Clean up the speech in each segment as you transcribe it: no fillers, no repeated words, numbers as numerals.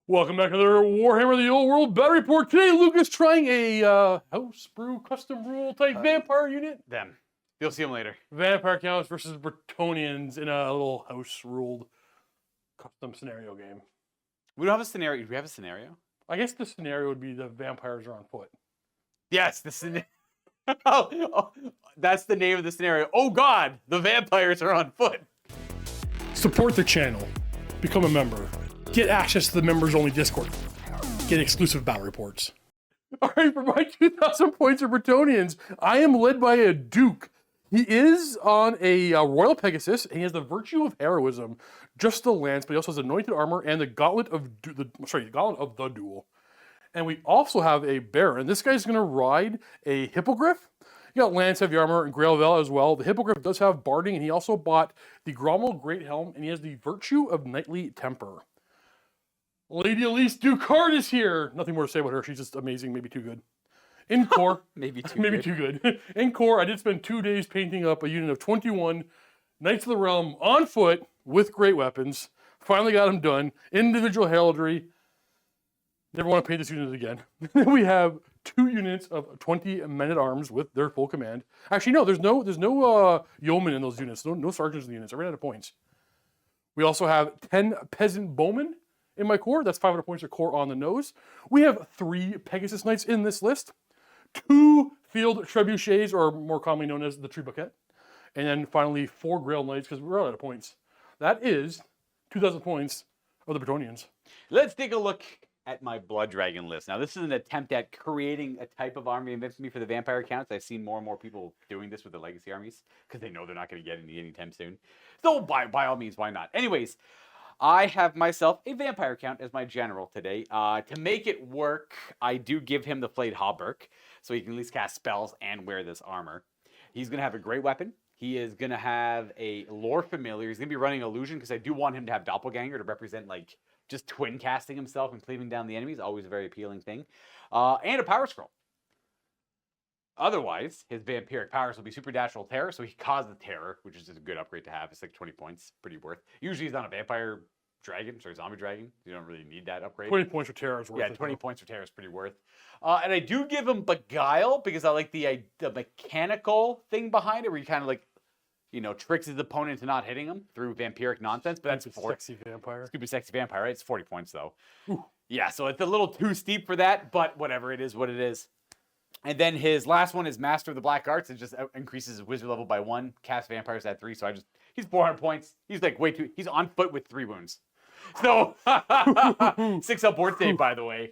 Welcome back to another Warhammer the Old World Battle Report. Today, Lucas trying a house brew custom rule type vampire unit. Them. You'll see them later. Vampire counts versus Brettonians in a little house ruled custom scenario game. We don't have a scenario. Do we have a scenario? I guess the scenario would be the vampires are on foot. Yes, the scenario. oh, that's the name of the scenario. Oh God, the vampires are on foot. Support the channel. Become a member. Get access to the members-only Discord. Get exclusive battle reports. All right, for my 2,000 points of Brettonians, I am led by a Duke. He is on a Royal Pegasus, and he has the virtue of heroism, just the lance, but he also has anointed armor and the gauntlet of the duel. And we also have a Baron. This guy's going to ride a Hippogriff. You got Lance, Heavy Armor, and Grailvel as well. The Hippogriff does have Barding, and he also bought the Grommel Great Helm, and he has the virtue of Knightly Temper. Lady Elise Ducard is here. Nothing more to say about her. She's just amazing, maybe too good. In core, maybe too good. In core, I did spend 2 days painting up a unit of 21 Knights of the Realm on foot with great weapons. Finally got them done. Individual heraldry. Never want to paint this unit again. We have 2 units of 20 men-at-arms with their full command. Actually, no, there's no yeomen in those units. No sergeants in the units. I ran out of points. We also have 10 peasant bowmen in my core. That's 500 points of core on the nose. We have 3 Pegasus Knights in this list. 2 field trebuchets, or more commonly known as the Trebuchet. And then finally 4 Grail Knights, because we're out of points. That is 2,000 points of the Brettonians. Let's take a look at my Blood Dragon list. Now, this is an attempt at creating a type of army of infamy for the vampire counts. I've seen more and more people doing this with the legacy armies, because they know they're not going to get any anytime soon. So by all means, why not? Anyways, I have myself a vampire count as my general today. To make it work, I do give him the Flayed Hauberk, so he can at least cast spells and wear this armor. He's going to have a great weapon. He is going to have a lore familiar. He's going to be running illusion, because I do want him to have doppelganger to represent, like, just twin casting himself and cleaving down the enemies. Always a very appealing thing. And a power scroll. Otherwise, his vampiric powers will be supernatural terror, so he causes terror, which is just a good upgrade to have. It's like 20 points, pretty worth. Usually he's on a vampire dragon, sorry, zombie dragon. You don't really need that upgrade. 20 points for terror is worth it. Yeah, 20 points for terror is pretty worth. And I do give him Beguile, because I like the mechanical thing behind it, where you kind of like, you know, tricks his opponent into not hitting him through vampiric nonsense. But that's sexy vampire. Stupid sexy vampire, right? It's 40 points though. Ooh. Yeah, so it's a little too steep for that, but whatever, it is what it is. And then his last one is Master of the Black Arts. It just increases his wizard level by 1. Cast vampires at 3. So he's 400 points. He's like way too. He's on foot with 3 wounds. So 6 up board save, by the way.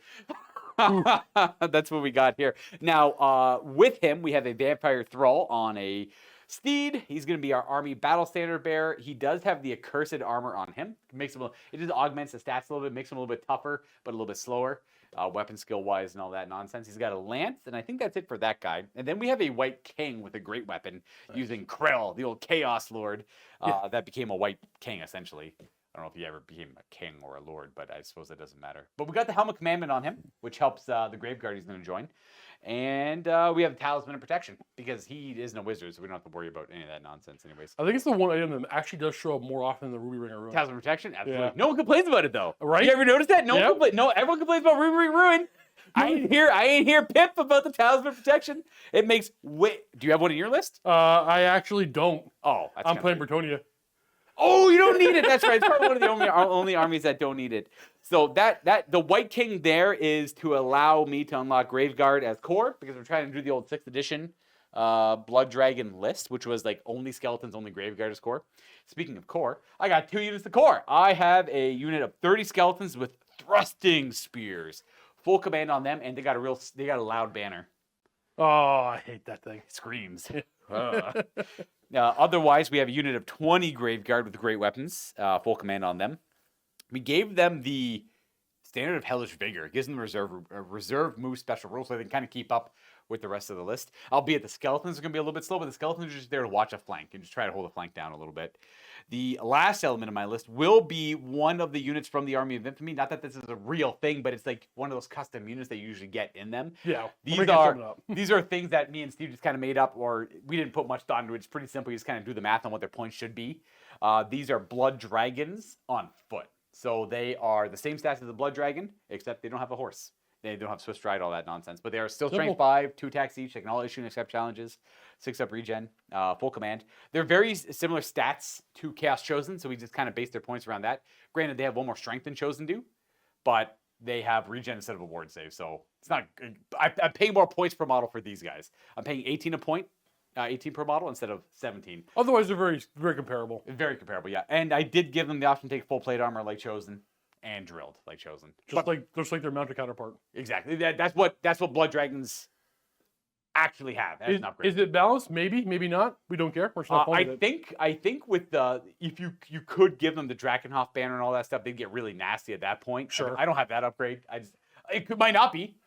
That's what we got here. Now, with him, we have a vampire thrall on a steed. He's going to be our army battle standard bearer. He does have the accursed armor on him. It just augments the stats a little bit, makes him a little bit tougher, but a little bit slower, weapon skill wise and all that nonsense. He's got a lance, and I think that's it for that guy. And then we have a white king with a great weapon using Krell, the old Chaos Lord, that became a white king essentially. I don't know if he ever became a king or a lord, but I suppose that doesn't matter. But we got the Helm of Commandment on him, which helps the Graveguard he's going to join. And we have Talisman of Protection, because he isn't a wizard, so we don't have to worry about any of that nonsense anyways. I think it's the one item that actually does show up more often than the Ruby Ring of Ruin. Talisman of Protection? Absolutely. Yeah. No one complains about it, though. Right? You ever notice that? No, everyone complains about Ruby Ring of Ruin. I ain't hear pip about the Talisman of Protection. It makes do you have one in your list? I actually don't. Oh, I'm playing Bretonnia. Oh, you don't need it. That's right. It's probably one of the only armies that don't need it. So the White King there is to allow me to unlock Graveguard as core, because I'm trying to do the old 6th edition Blood Dragon list, which was like only skeletons, only Graveguard as core. Speaking of core, I got 2 units of core. I have a unit of 30 skeletons with thrusting spears, full command on them, and they got a loud banner. Oh, I hate that thing. It screams. Otherwise, we have a unit of 20 Graveguard with great weapons, full command on them. We gave them the Standard of Hellish Vigor. It gives them a reserve move special rule, so they can kind of keep up with the rest of the list. Albeit the skeletons are going to be a little bit slow, but the skeletons are just there to watch a flank and just try to hold the flank down a little bit. The last element of my list will be one of the units from the Army of Infamy. Not that this is a real thing, but it's like one of those custom units that you usually get in them. Yeah. These are things that me and Steve just kind of made up, or we didn't put much thought into it. It's pretty simple. You just kind of do the math on what their points should be. These are Blood Dragons on foot. So they are the same stats as the Blood Dragon, except they don't have a horse. They don't have Swift Stride, all that nonsense. But they are still Strength 5, 2 attacks each. They can all issue and accept challenges. 6 up regen, full command. They're very similar stats to Chaos Chosen, so we just kind of base their points around that. Granted, they have 1 more strength than Chosen do, but they have regen instead of a ward save. So it's not. I'm paying more points per model for these guys. I'm paying 18 a point. 18 per model instead of 17. Otherwise, they're very, very comparable. Very comparable, yeah. And I did give them the option to take full plate armor like Chosen and drilled like Chosen. Just like their mounted counterpart. Exactly. That's what Blood Dragons actually have as an upgrade. Is it balanced? Maybe, maybe not. We don't care. We're just not playing it. I think with the if you could give them the Drakenhof banner and all that stuff, they'd get really nasty at that point. Sure. I don't have that upgrade. Might not be.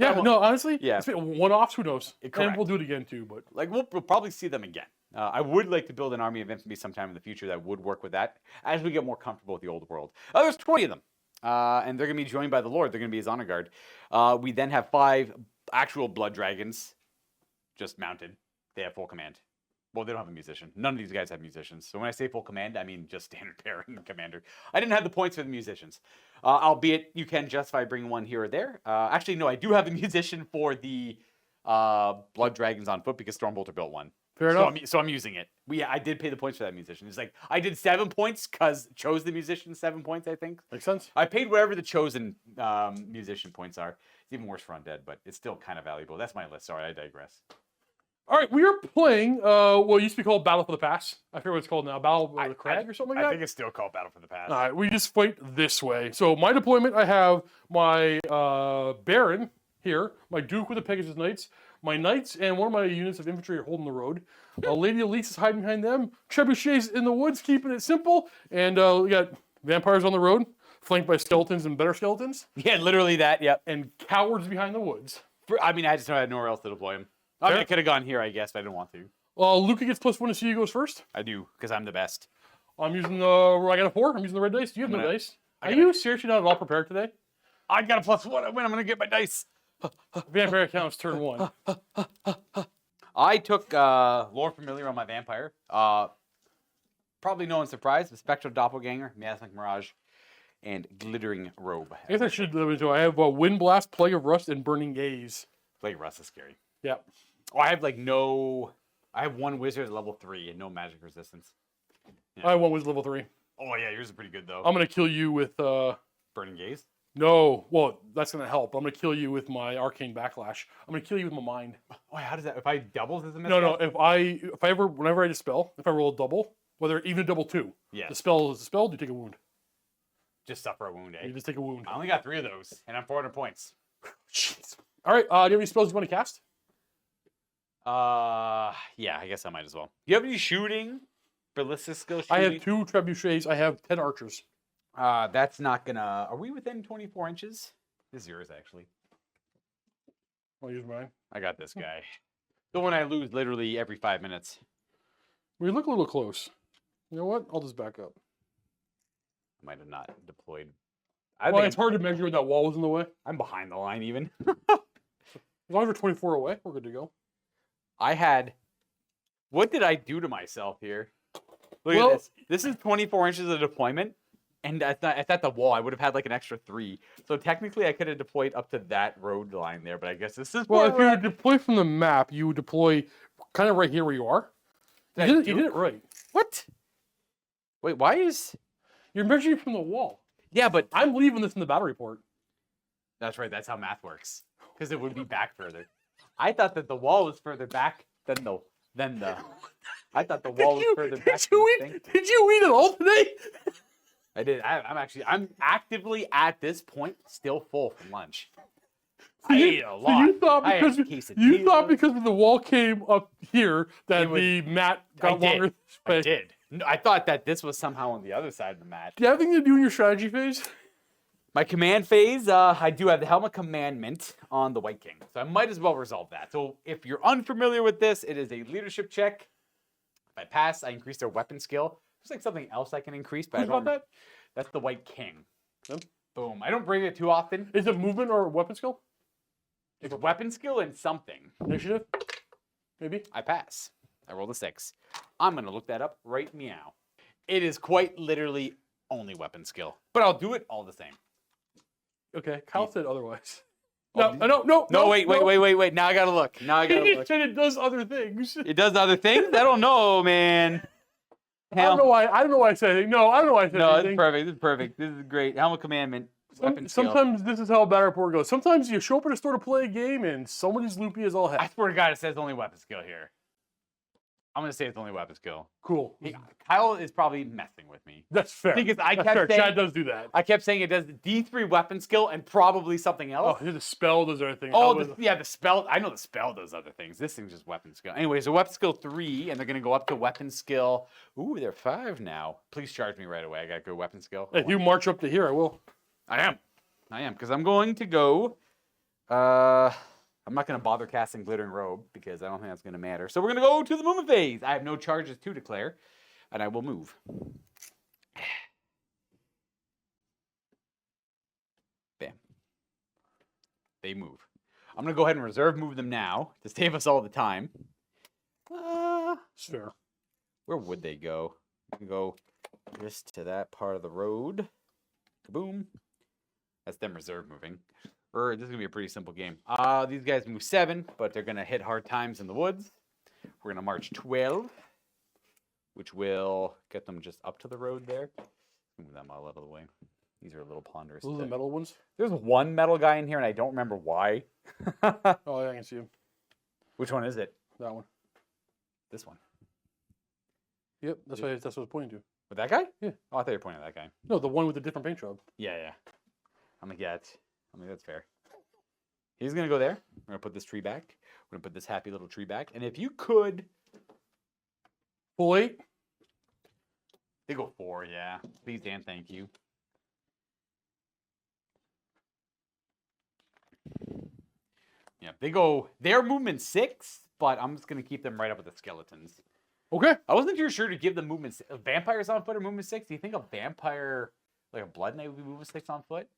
Yeah, no, honestly, yeah. One-offs, who knows? Correct. And we'll do it again too, but like we'll probably see them again. I would like to build an army of infamy sometime in the future that would work with that as we get more comfortable with the old world. There's 20 of them, and they're going to be joined by the Lord. They're going to be his honor guard. We then have 5 actual blood dragons, just mounted. They have full command. Well, they don't have a musician. None of these guys have musicians. So when I say full command, I mean just standard bearer and commander. I didn't have the points for the musicians. Albeit you can justify bringing one here or there. Actually, no, I do have a musician for the Blood Dragons on foot because Stormbolter built one. Fair enough. So I'm using it. I did pay the points for that musician. It's like, I did 7 points because chose the musician 7 points, I think. Makes sense. I paid whatever the chosen musician points are. It's even worse for Undead, but it's still kind of valuable. That's my list. Sorry, I digress. All right, we are playing what used to be called Battle for the Pass. I forget what it's called now. Battle for the Crag or something like that? I think it's still called Battle for the Pass. All right, we just fight this way. So my deployment, I have my Baron here, my Duke with the Pegasus Knights, my Knights, and one of my units of infantry are holding the road. Lady Elise is hiding behind them. Trebuchets in the woods, keeping it simple. And we got vampires on the road, flanked by skeletons and better skeletons. Yeah, literally that, yep. And cowards behind the woods. I just had nowhere else to deploy them. I mean, I could have gone here, I guess, but I didn't want to. Luca gets +1 to see who goes first. I do, because I'm the best. I'm using I got a 4. I'm using the red dice. Do you have no dice? Are you seriously not at all prepared today? I got a +1. I win. I'm going to get my dice. Vampire counts turn 1. I took Lore Familiar on my vampire. Probably no one's surprised. The Spectral Doppelganger, Miasmic Mirage, and Glittering Robe. I guess I should I have Wind Blast, Plague of Rust, and Burning Gaze. Plague of Rust is scary. Yeah. Oh, I have I have 1 wizard at level 3 and no magic resistance. Yeah. I have 1 wizard level 3. Oh yeah, yours is pretty good though. I'm gonna kill you with Burning Gaze? No, well, that's gonna help. I'm gonna kill you with my Arcane Backlash. I'm gonna kill you with my mind. Oh, how does that? If I doubles as a miscast? No. Whenever I dispel, if I roll a double, whether even a double 2, the spell is dispelled, you take a wound. Just suffer a wound, eh? You just take a wound. I only got 3 of those, and I'm 400 points. Jeez. All right. Do you have any spells you want to cast? Yeah, I guess I might as well. Do you have any shooting? Ballistic skill shooting? I have 2 trebuchets. I have 10 archers. That's not gonna... Are we within 24 inches? This is yours, actually. I'll use mine. I got this guy. The one I lose literally every 5 minutes. We look a little close. You know what? I'll just back up. I might have not deployed. It's hard to measure when that wall was in the way. I'm behind the line, even. As long as we're 24 away, we're good to go. What did I do to myself here? Look at this. This is 24 inches of deployment, and it's at the wall. I would have had like an extra 3. So technically, I could have deployed up to that road line there, but I guess this is... Well, if you deploy from the map, you would deploy kind of right here where you are. You did it right. What? Wait, why is... You're measuring from the wall. Yeah, but... I'm leaving this in the battle report. That's right. That's how math works. Because it would be back further. I thought that the wall was further back than the... I thought the wall was further back. Did you eat it all today? I did. I'm actively at this point still full from lunch. I ate a lot. So you thought because the wall came up here that the mat got longer. I did. No, I thought that this was somehow on the other side of the mat. Do you have anything to do in your strategy phase? My command phase, I do have the Helmet Commandment on the White King. So I might as well resolve that. So if you're unfamiliar with this, it is a leadership check. If I pass, I increase their weapon skill. There's like something else I can increase, but I don't know. That's the White King. Yep. Boom. I don't bring it too often. Is it movement or weapon skill? It's weapon skill and something. Initiative? Maybe? I pass. I rolled a 6. I'm going to look that up right meow. It is quite literally only weapon skill. But I'll do it all the same. Okay, Kyle said otherwise. Oh, No, wait. Now I gotta look. He said it does other things. It does other things? I don't know, man. I don't know why I said anything. No, I don't know why I said anything. It's perfect. This is perfect. This is great. Helmet commandment. Weapon skill. Sometimes this is how a battle report goes. Sometimes you show up at a store to play a game and somebody's loopy as all heck. I swear to God, it says only weapon skill here. I'm gonna say it's only weapon skill. Cool. Kyle is probably messing with me. That's fair. Because That's fair. Chad does do that. I kept saying it does the D3 weapon skill and probably something else. Oh, the spell does other things. Oh, the spell. I know the spell does other things. This thing's just weapon skill. Anyway, so weapon skill 3, and they're gonna go up to weapon skill. Ooh, they're 5 now. Please charge me right away. I gotta go weapon skill. If you march up to here, I will. I am, because I'm going to go. I'm not going to bother casting Glittering Robe because I don't think that's going to matter. So we're going to go to the movement phase. I have no charges to declare, and I will move. Bam. They move. I'm going to go ahead and reserve move them now to save us all the time. Sure. Where would they go? We can go just to that part of the road. Kaboom. That's them reserve moving. This is going to be a pretty simple game. These guys move 7, but they're going to hit hard times in the woods. We're going to march 12, which will get them just up to the road there. Move them all out of the way. These are a little ponderous. Those are the metal ones? There's one metal guy in here, and I don't remember why. Oh, yeah, I can see him. Which one is it? That one. This one. Yep, that's what I was pointing to. With that guy? Yeah. Oh, I thought you were pointing at that guy. No, the one with the different paint job. Yeah. I'm like, that's fair. He's going to go there. We're going to put this tree back. We're going to put this happy little tree back. And if you could... Full 8? They go 4, yeah. Please and thank you. Yeah, they go... Their movement 6, but I'm just going to keep them right up with the skeletons. Okay. I wasn't too sure to give them movement... Vampires on foot or movement 6? Do you think a vampire, like a blood knight, would be movement 6 on foot?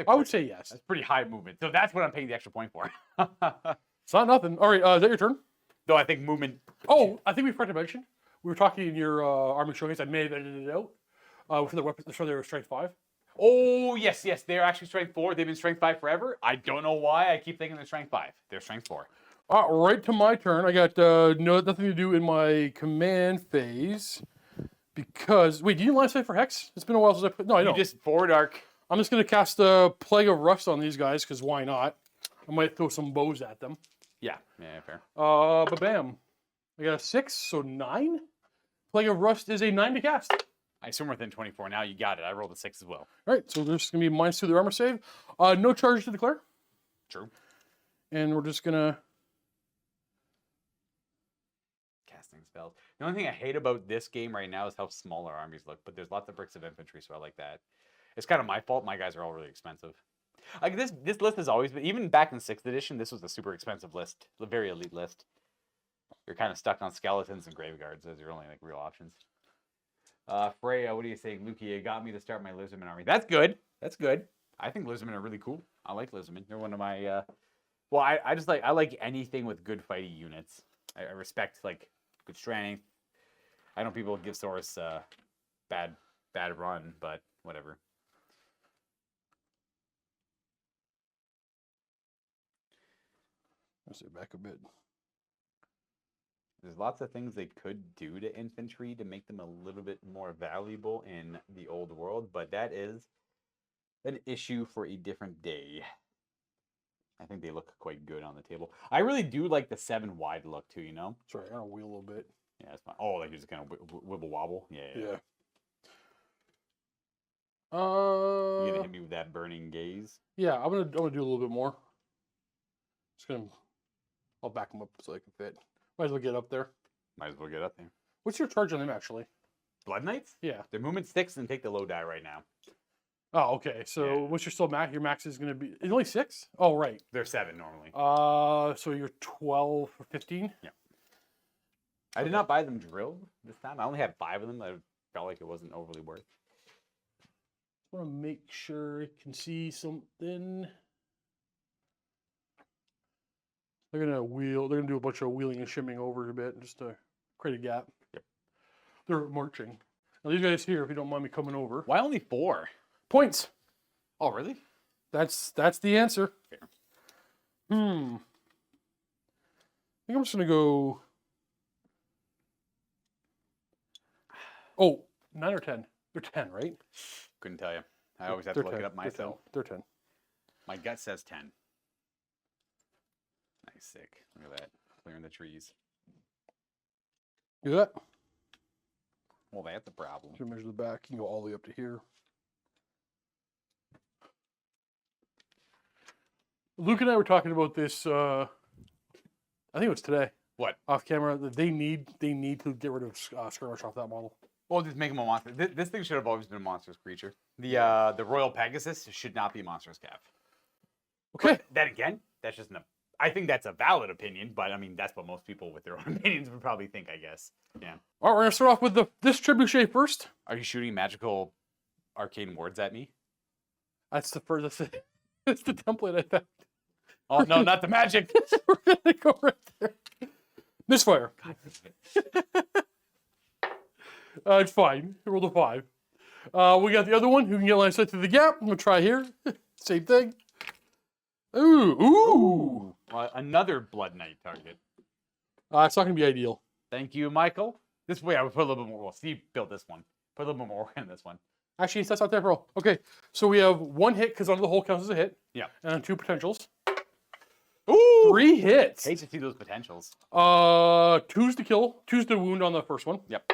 I would say yes. That's pretty high movement. So that's what I'm paying the extra point for. It's not nothing. All right, is that your turn? Though I think movement... Oh, I think we forgot to mention. We were talking in your army showcase. I may have edited it out. For the weapons, so they were strength 5. Oh, yes. They're actually strength 4. They've been strength 5 forever. I don't know why. I keep thinking they're strength 5. They're strength 4. Right to my turn. I got nothing to do in my command phase. Because... Wait, did you last fight for Hex? It's been a while since I put... No, I know. You just forward arc... I'm just going to cast a Plague of Rust on these guys, because why not? I might throw some bows at them. Yeah, fair. But bam. I got a 6, so 9? Plague of Rust is a 9 to cast. I assume we're within 24 now. You got it. I rolled a 6 as well. All right, so there's going to be -2 the armor save. No charge to declare. True. And we're just going to... Casting spells. The only thing I hate about this game right now is how small our armies look, but there's lots of bricks of infantry, so I like that. It's kind of my fault. My guys are all really expensive. Like this list has always been, even back in 6th edition, this was a super expensive list, a very elite list. You're kind of stuck on skeletons and graveguards as your only like real options. Freya, what do you think? Luki, you got me to start my Lizardman army. That's good. That's good. I think Lizardmen are really cool. I like Lizardmen. They're one of my. Well, I like anything with good fighting units. I respect like good strength. I know people give Saurus bad run, but whatever. Let's sit back a bit. There's lots of things they could do to infantry to make them a little bit more valuable in the old world, but that is an issue for a different day. I think they look quite good on the table. I really do like the 7 wide look too, you know? Sorry, I'm going to wheel a little bit. Yeah, that's fine. Oh, like you're just kind of wibble wobble? Yeah. Yeah. You gonna hit me with that burning gaze? Yeah, I'm gonna do a little bit more. I'll back them up so they can fit. Might as well get up there. Might as well get up there. What's your charge on them actually? Blood Knights? Yeah. Their movement 6 and take the low die right now. Oh, okay. So what's your still max? Your max is gonna be only 6? Oh, right. They're 7 normally. So you're 12 or 15? Yeah. I did not buy them drilled this time. I only had 5 of them. I felt like it wasn't overly worth. I want to make sure I can see something. They're gonna wheel. They're gonna do a bunch of wheeling and shimming over a bit just to create a gap. Yep. They're marching. Now these guys here, if you don't mind me coming over. Why only 4? Points. Oh, really? That's the answer. Fair. I think I'm just gonna go. Oh, 9 or 10. They're 10, right? Couldn't tell you. I always have to look it up myself. They're 10. My gut says 10. Nice, sick. Look at that. Clearing the trees. Do that. Well, that's a problem. So measure the back. You can go all the way up to here. Luke and I were talking about this. I think it was today. What? Off camera. That they need to get rid of skirmish off that model. Well, just make him a monster. This thing should have always been a monstrous creature. The Royal Pegasus should not be a monstrous cap. Okay. But then again, that's just I think that's a valid opinion, but I mean that's what most people with their own opinions would probably think, I guess. Yeah. All right, we're gonna start off with this trebuchet first. Are you shooting magical arcane wards at me? That's the furthest. It's the template I found. Oh no, not the magic. We're gonna go right there. Misfire. It's fine. I rolled a 5. We got the other one who can get line of sight through the gap. I'm gonna try here. Same thing. Ooh. Another Blood Knight target. It's not gonna be ideal. Thank you, Michael. This way I would put a little bit more. Well, Steve built this one. Put a little bit more work in this one. Actually, that's not that roll. Okay, so we have 1 hit because under the hole counts as a hit. Yeah. And 2 potentials. Ooh. 3 hits. Hate to see those potentials. 2's to kill. 2's to wound on the first one. Yep.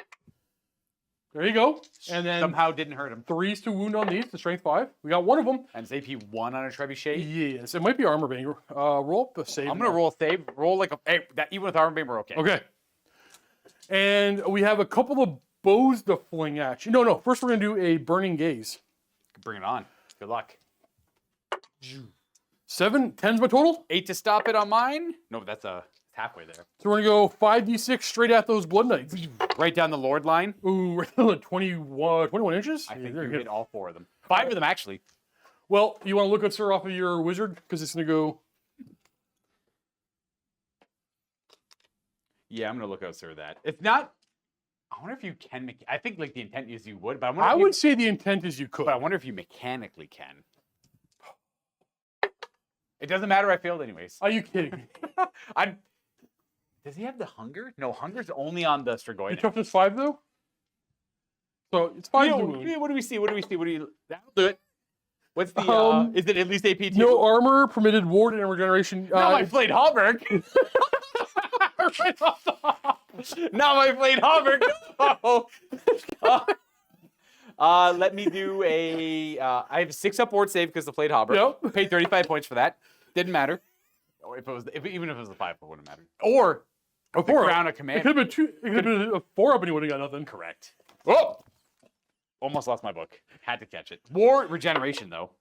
There you go. And then somehow didn't hurt him. 3's to wound on these, to strength 5. We got one of them. And it's AP 1 on a trebuchet. Yes, it might be armor bang. Roll up a save. I'm gonna roll a save. Roll like a even with armor bang, we're okay. Okay. And we have a couple of bows to fling at you. No. First, we're gonna do a burning gaze. Bring it on. Good luck. 7, 10's my total. 8 to stop it on mine. No, that's halfway there. So we're gonna go 5d6 straight at those blood knights. Right down the Lord line. Ooh, right down to 21 inches. I think you hit all 4 of them. 5 of them actually. Well, you want to look at Sir off of your wizard because it's gonna go. Yeah, I'm gonna look out, sir. That it's not. I wonder if you can. I think like the intent is you would, but I would say the intent is you could. But I wonder if you mechanically can. It doesn't matter. I failed anyways. Are you kidding me? Does he have the hunger? No, hunger's only on the Strigoi. Your toughness 5 though. So it's 5 to wound. What do we see? That'll do it. What's the? Is it at least AP 2? No armor, permitted ward and regeneration. Not my Flayed Hallberg. Not my Flayed Hallberg. No. Let me do a. I have a 6-up ward save because the Flayed Hallberg. Yep. Paid 35 points for that. Didn't matter. Or even if it was a 5, it wouldn't matter. Or A 4 crown of It command. could have been 2. It could have been a 4-up and you would have got nothing. Correct. Oh! Almost lost my book. Had to catch it. War regeneration, though.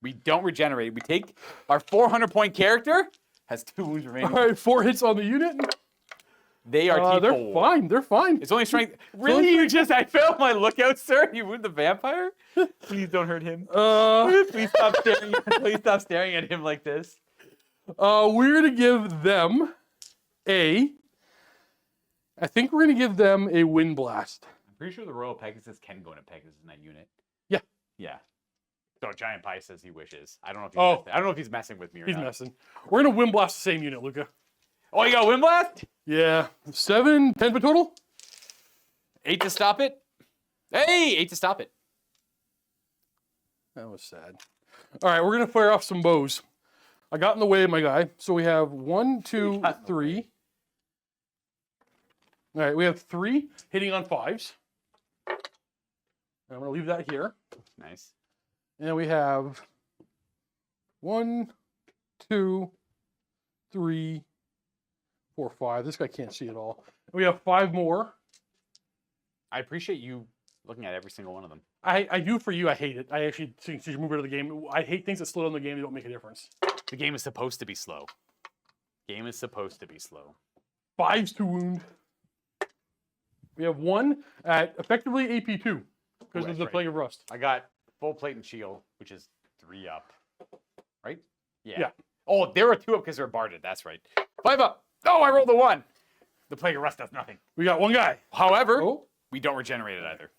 We don't regenerate. We take our 400-point character, has 2 wounds remaining. All right, 4 hits on the unit. They are They're T4. fine. They're fine. It's only strength. Really? I failed my lookout, sir? You wound the vampire? Please don't hurt him. Please stop staring. Please stop staring at him like this. We're gonna give them I think we're gonna give them a wind blast. I'm pretty sure the Royal Pegasus can go into Pegasus in that unit. Yeah. Yeah. So Giant Pie says he wishes. I don't know if he's I don't know if he's messing with me or He's not. messing. We're gonna wind blast the same unit, Luca. Oh, you got Wind Blast? Yeah. 7, 10 for total. 8 to stop it. Hey, 8 to stop it. That was sad. All right, we're gonna fire off some bows. I got in the way of my guy. So we have 1, 2, 3. All right, we have 3 hitting on 5s. And I'm gonna leave that here. Nice. And then we have 1, 2, 3, 4, 5. This guy can't see at all. We have 5 more. I appreciate you looking at every single one of them. I do for you. I hate it. I actually think you should move out of the game. I hate things that slow down the game. They don't make a difference. The game is supposed to be slow. Game is supposed to be slow. 5s to wound. We have 1 at effectively AP2 because of the Plague of Rust. I got full plate and shield, which is 3 up. Right? Yeah. Oh, there are 2 up because they're barded. That's right. 5 up. Oh, I rolled a 1. The Plague of Rust does nothing. We got 1 guy. However, we don't regenerate it either.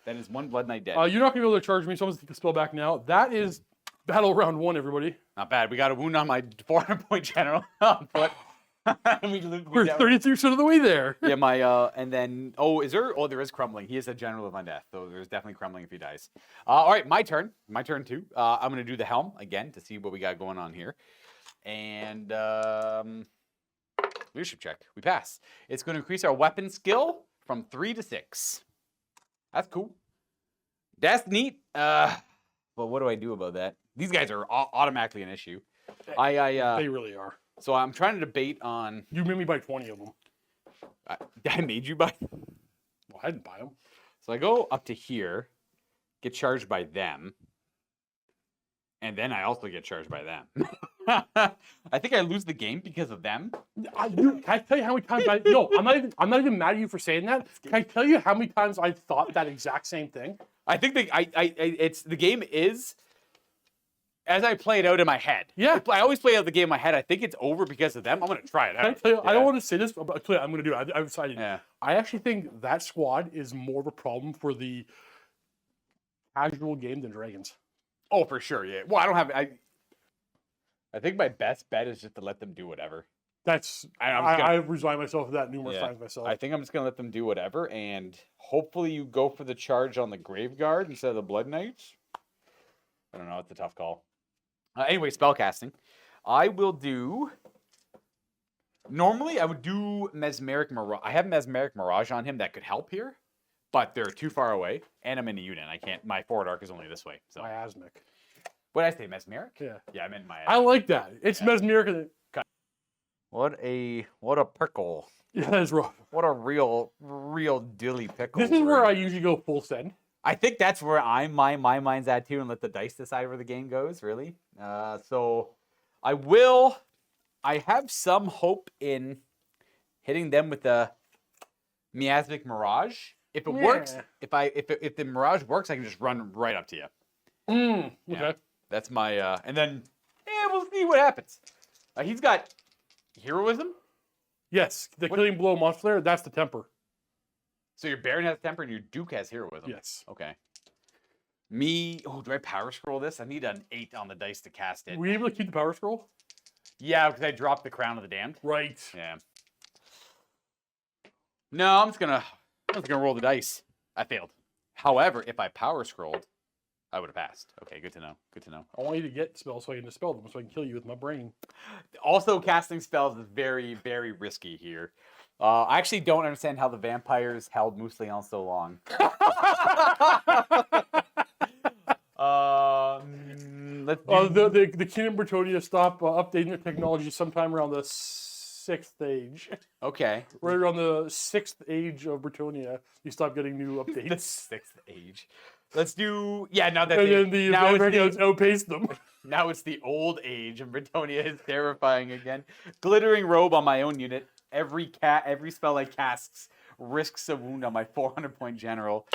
That is 1 Blood Knight dead. You're not going to be able to charge me, so I'm going to take the spell back now. That is battle round 1, everybody. Not bad. We got a wound on my 400-point general on foot. We're 33% of the way there. Yeah, and then, there is crumbling. He is a general of undeath, so there's definitely crumbling if he dies. All right, my turn too. I'm going to do the helm again to see what we got going on here. And leadership check. We pass. It's going to increase our weapon skill from 3 to 6. That's cool. That's neat. But what do I do about that? These guys are automatically an issue. They really are. So I'm trying to debate on... You made me buy 20 of them. I made you buy... Well, I didn't buy them. So I go up to here, get charged by them, and then I also get charged by them. I think I lose the game because of them. Can I tell you how many times No, I'm not even mad at you for saying that. Can I tell you how many times I thought that exact same thing? I think the game is... As I play it out in my head. Yeah. I always play out the game in my head. I think it's over because of them. I'm going to try it out. Can I tell you, I don't want to say this, but I'm going to do it. I've decided. Yeah. I actually think that squad is more of a problem for the casual game than Dragons. Oh, for sure, yeah. Well, I don't have... I think my best bet is just to let them do whatever. I've resigned myself to that numerous times myself. I think I'm just going to let them do whatever, and hopefully you go for the charge on the Graveguard instead of the Blood Knights. I don't know. It's a tough call. Anyway, spellcasting. I will do... Normally, I would do Mesmeric Mirage. I have Mesmeric Mirage on him that could help here, but they're too far away, and I'm in a unit. I can't... My forward arc is only this way. So. Miasmic. What did I say? Mesmeric? Yeah. Yeah, I meant Miasmic. I like that. It's Mesmeric. What a pickle. Yeah, that's rough. What a real dilly pickle. This is where I usually go full send. I think that's where my mind's at too, and let the dice decide where the game goes, really. So I have some hope in hitting them with the Miasmic Mirage. If it works, if the Mirage works, I can just run right up to you. Okay. Yeah, that's my, and then, we'll see what happens. He's got heroism? Yes, the killing blow monster flare, that's the temper. So your Baron has temper and your Duke has heroism? Yes. Okay. Do I power scroll this? I need an 8 on the dice to cast it. Were you able to keep the power scroll? Yeah, because I dropped the Crown of the Damned. Right. Yeah. No, I'm just gonna roll the dice. I failed. However, if I power scrolled, I would have passed. Okay, good to know. Good to know. I want you to get spells so I can dispel them, so I can kill you with my brain. Also, casting spells is very, very risky here. I actually don't understand how the vampires held Mousseline so long. The King of Bretonnia stopped updating their technology sometime around the 6th age. Okay. Right around the 6th age of Bretonnia, you stopped getting new updates. The 6th age. Let's do... Yeah, now that then the vampires outpaced them. Now it's the old age, and Bretonnia is terrifying again. Glittering Robe on my own unit. Every spell I cast risks a wound on my 400-point general.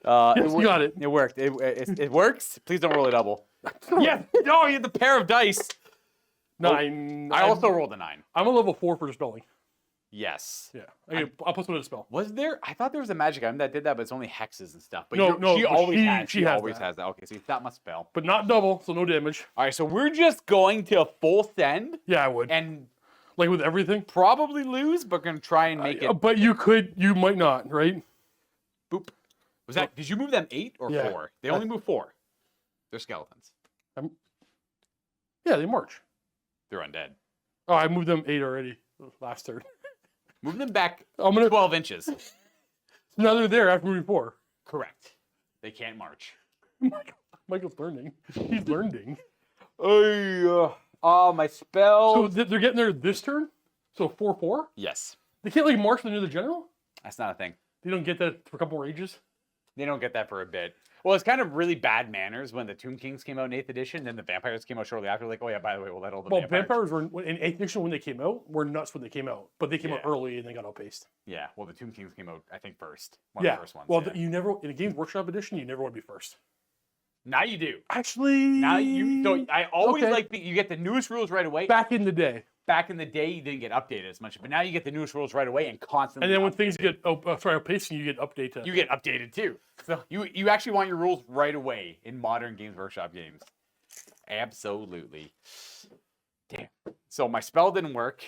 Yes, you got it. It worked. It works. Please don't roll a double. Yes. No, you had the pair of dice. 9. I also rolled a 9. I'm a level 4 for dispelling. Yes. Yeah. I'll put someone to spell. Was there? I thought there was a magic item that did that, but it's only hexes and stuff. But no, she always has. She always has that. Okay, so that must spell. But not double, so no damage. All right, so we're just going to full send. Yeah, I would. And like with everything, probably lose, but gonna try and make it. But you might not, right? Boop. Was that? Did you move them 8 or 4? They only move 4. They're skeletons. Yeah, they march. They're undead. Oh, I moved them 8 already last turn. Move them back 12 inches. Now they're there after moving 4. Correct. They can't march. Michael's learning. He's learning. My spell. So they're getting there this turn? So 4/4? Yes. They can't march when they're the general? That's not a thing. They don't get that for a couple more ages? They don't get that for a bit. Well, it's kind of really bad manners when the Tomb Kings came out in 8th edition, then the vampires came out shortly after. Like, oh yeah, by the way, we'll let all the vampires were in 8th edition when they came out. Were nuts when they came out, but they came out early and they got outpaced. Yeah. Well, the Tomb Kings came out, I think, first. One of the first ones. Well, you never in a Games Workshop edition, you never want to be first. Now you do. Actually, now you don't. I always like you get the newest rules right away. Back in the day. back in the day, you didn't get updated as much, but now you get the newest rules right away and constantly. And then when updated. things get outpacing, you get updated. You get updated too. So you actually want your rules right away in modern Games Workshop games. Absolutely. Damn. So my spell didn't work,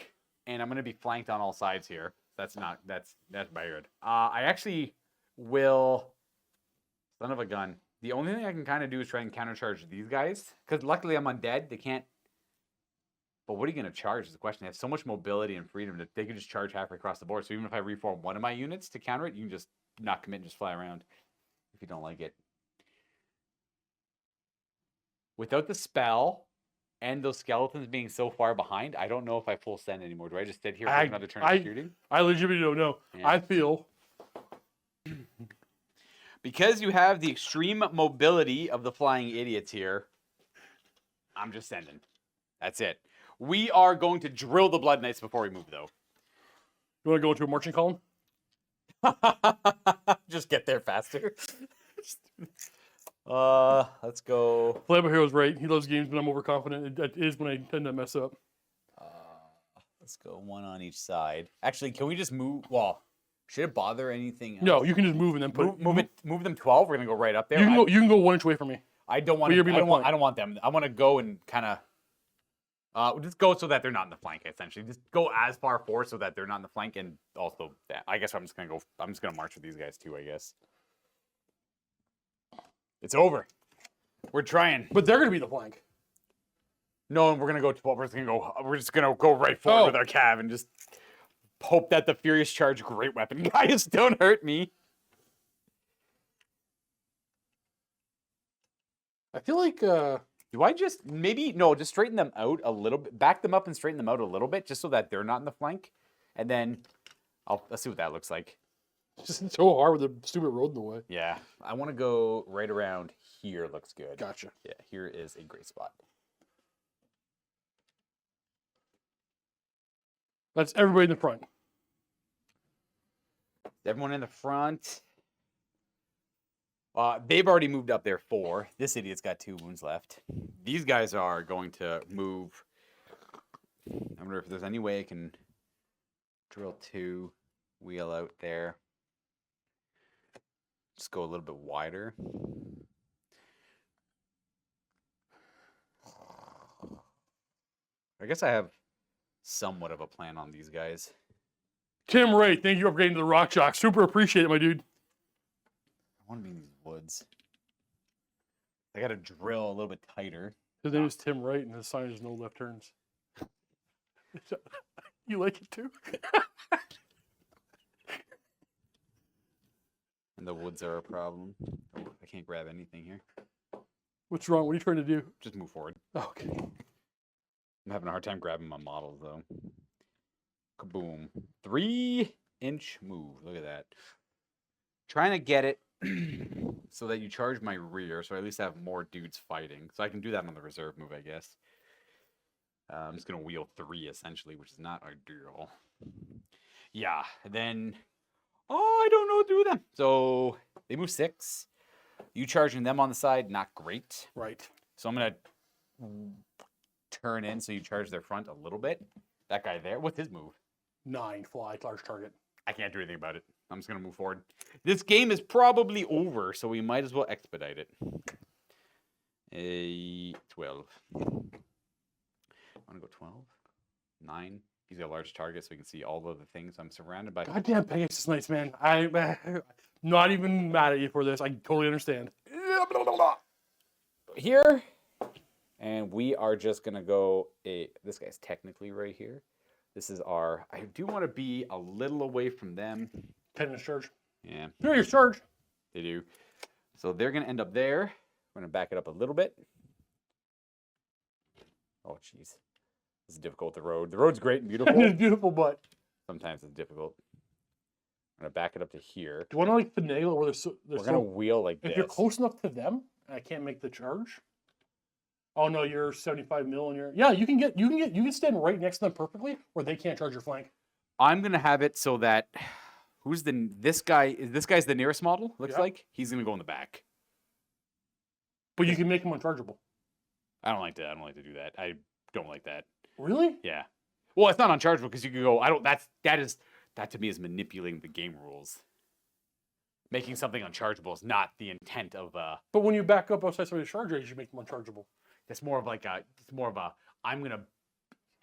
and I'm gonna be flanked on all sides here. That's bad. I actually will. Son of a gun. The only thing I can kind of do is try and countercharge these guys, because luckily I'm undead. They can't. But what are you going to charge is the question. They have so much mobility and freedom that they can just charge halfway across the board. So even if I reform one of my units to counter it, you can just not commit and just fly around if you don't like it. Without the spell and those skeletons being so far behind, I don't know if I full send anymore. Do I just sit here for another turn of shooting? I legitimately don't know. Yeah. I feel... Because you have the extreme mobility of the flying idiots here, I'm just sending. That's it. We are going to drill the Blood Knights before we move, though. You want to go into a marching column? Just get there faster. Let's go. Playable Hero's right. He loves games, but I'm overconfident. It is when I tend to mess up. Let's go one on each side. Actually, can we just move? Well, should it bother anything else? No, you can just move and then move them 12. We're gonna go right up there. You can go 1 inch away from me. I don't want. I don't want them. I want to go and kind of. Just go so that they're not in the flank. Essentially, just go as far forward so that they're not in the flank, and also that. I guess I'm just gonna march with these guys too. I guess. It's over. We're trying. But they're gonna be the flank. No, we're gonna go 12. We're just gonna go right forward with our cav and just hope that the Furious Charge great weapon guys don't hurt me. I feel like do I just just straighten them out a little bit, back them up and straighten them out a little bit, just so that they're not in the flank, and then let's see what that looks like. It's just so hard with the stupid road in the way. Yeah, I want to go right around here. Looks good. Gotcha. Yeah, here is a great spot. That's everybody in the front. Everyone in the front. They've already moved up there 4. This idiot's got 2 wounds left. These guys are going to move. I wonder if there's any way I can drill 2, wheel out there. Just go a little bit wider. I guess I have somewhat of a plan on these guys. Tim Ray, thank you for upgrading to the Rock Shock. Super appreciate it, my dude. I want to be in these woods. I got to drill a little bit tighter. His name is Tim Wright, and his sign is no left turns. You like it too? And the woods are a problem. Oh, I can't grab anything here. What's wrong? What are you trying to do? Just move forward. Oh, okay. I'm having a hard time grabbing my models, though. Kaboom. 3-inch move. Look at that. Trying to get it so that you charge my rear, so I at least have more dudes fighting. So I can do that on the reserve move, I guess. I'm just going to wheel 3, essentially, which is not ideal. Yeah, and then... I don't know what to do with them. So they move 6. You charging them on the side, not great. Right. So I'm going to turn in so you charge their front a little bit. That guy there, what's his move? 9, fly, large target. I can't do anything about it. I'm just going to move forward. This game is probably over, so we might as well expedite it. A 12. I want to go 12. 9. He's got a large target, so we can see all of the things I'm surrounded by. Goddamn Pegasus Knights, man. I'm not even mad at you for this. I totally understand. Here, and we are just going to go this guy's technically right here. This is our... I do want to be a little away from them. 10-inch charge. Yeah. Here, your charge. They do. So they're going to end up there. We're going to back it up a little bit. Oh, jeez. This is difficult, the road. The road's great and beautiful. It's beautiful, but... Sometimes it's difficult. I'm going to back it up to here. Do you want to, like, finagle where they're We're going to wheel like this. If you're close enough to them, and I can't make the charge... Oh no, you're 75 mil and you're... Yeah, you can stand right next to them perfectly, or they can't charge your flank. I'm going to have it so that... This guy's the nearest model, looks like. He's going to go in the back. But you can make him unchargeable. I don't like to do that. I don't like that. Really? Yeah. Well, it's not unchargeable because you can go. That to me is manipulating the game rules. Making something unchargeable is not the intent of But when you back up outside somebody's charge range, you make them unchargeable. It's more of I'm gonna.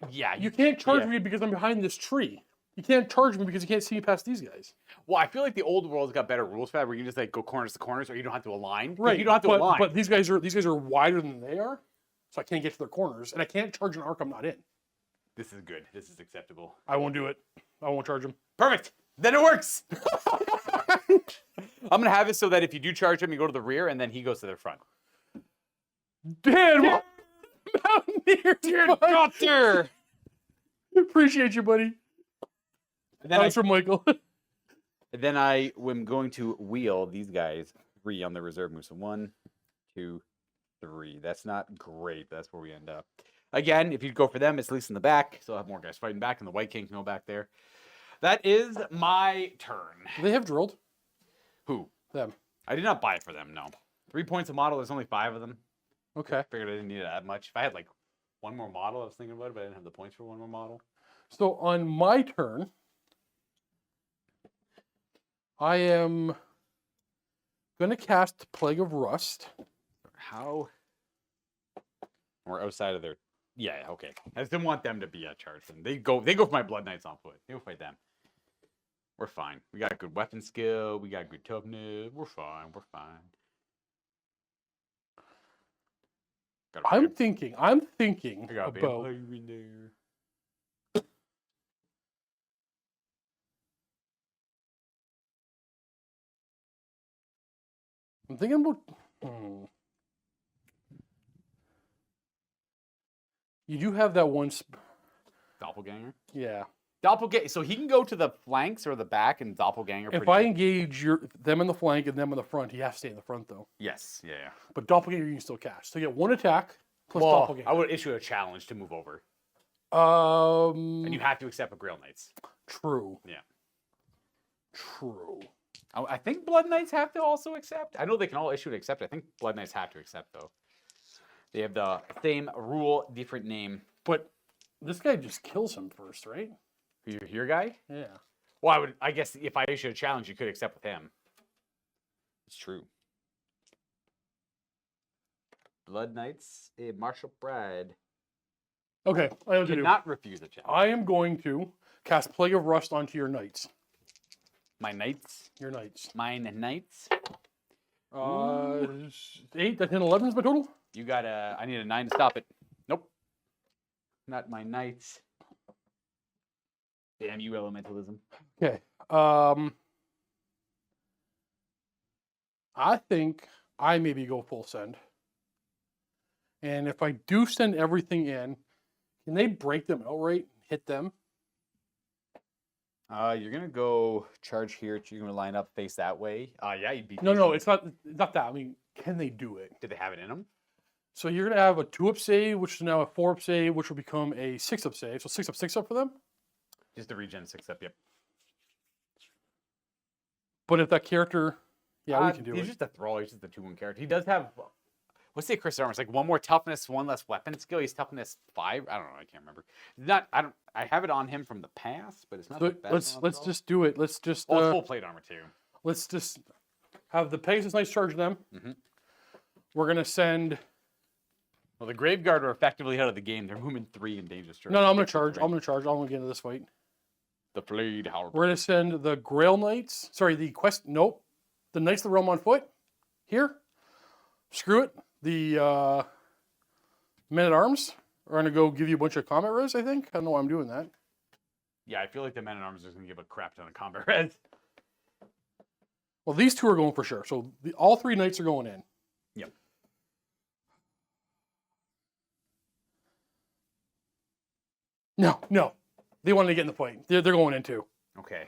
Yeah. You can't charge me because I'm behind this tree. You can't charge me because you can't see me past these guys. Well, I feel like the old world's got better rules for that, where you can just like go corners to corners, or you don't have to align. Right. You don't have to align. But these guys are wider than they are, so I can't get to their corners, and I can't charge an arc I'm not in. This is good. This is acceptable. I won't do it. I won't charge him. Perfect. Then it works. I'm gonna have it so that if you do charge him, you go to the rear, and then he goes to the front. Dan, Mountaineer, got there. Appreciate you, buddy. And then That's from Michael. And then I am going to wheel these guys 3 on the reserve move. So 1, 2, 3. That's not great. That's where we end up. Again, if you go for them, it's at least in the back. So I'll have more guys fighting back, and the White King can go back there. That is my turn. They have drilled. Who? Them. I did not buy it for them, no. 3 points a model. There's only 5 of them. Okay. I figured I didn't need it that much. If I had like one more model, I was thinking about it, but I didn't have the points for one more model. So on my turn, I am going to cast Plague of Rust. How? We're outside of their... Yeah, okay. I just didn't want them to be charged. They go for my Blood Knights on foot. They go fight them. We're fine. We got good weapon skill. We got good toughness. We're fine. We're fine. I'm thinking I got about... vampire in there. I'm thinking about... You do have that one... Doppelganger? Yeah. Doppelganger. So he can go to the flanks or the back and Doppelganger. If I engage them in the flank and them in the front, he has to stay in the front, though. Yes. Yeah. But Doppelganger you can still cast. So you get 1 attack plus Well, Doppelganger. I would issue a challenge to move over. And you have to accept a Grail Knights. True. Yeah. True. I think Blood Knights have to also accept. I know they can all issue and accept. I think Blood Knights have to accept, though. They have the same rule, different name. But this guy just kills him first, right? Your guy? Yeah. Well, I guess if I issue a challenge, you could accept with him. It's true. Blood Knights, a Martial Bride. Okay, I know what to do. Not refuse a challenge. I am going to cast Plague of Rust onto your knights. My knights? Your knights. Mine knights? 8, 10, 11 is my total? You got I need a 9 to stop it. Nope. Not my knights. Damn you, elementalism. Okay. I think I maybe go full send. And if I do send everything in, can they break them outright? Hit them? You're gonna go charge here. You're gonna line up, face that way. Yeah, you'd be. No, it's not that. I mean, can they do it? Did they have it in them? So you're gonna have a 2-up save, which is now a 4-up save, which will become a 6-up save. So 6-up, 6-up for them. Just a regen 6-up. Yep. But if that character, yeah, we can do it. He's just a thrall. He's just a 2-1 character. He does have. What's the Chris armor? It's like 1 more toughness, 1 less weapon skill. He's toughness 5. I don't know. I can't remember. It's not. I have it on him from the past, but it's not. So the best let's just do it. Let's just. Oh, it's full plate armor too. Let's just have the Pegasus Knights charge them. Mm-hmm. We're gonna send. Well, the Graveguard are effectively out of the game. They're moving 3 in danger strike. No, I'm gonna charge. I'm gonna get into this fight. The Flayed Halberd. We're gonna send the Grail Knights. Sorry, the quest. Nope. The Knights of the Realm on foot. Here. Screw it. The Men at Arms are gonna go give you a bunch of combat res. I think. I don't know why I'm doing that. Yeah, I feel like the Men at Arms are gonna give a crap ton of combat res. Well, these 2 are going for sure. So all 3 knights are going in. Yep. No. They wanted to get in the fight. They're going in too. Okay.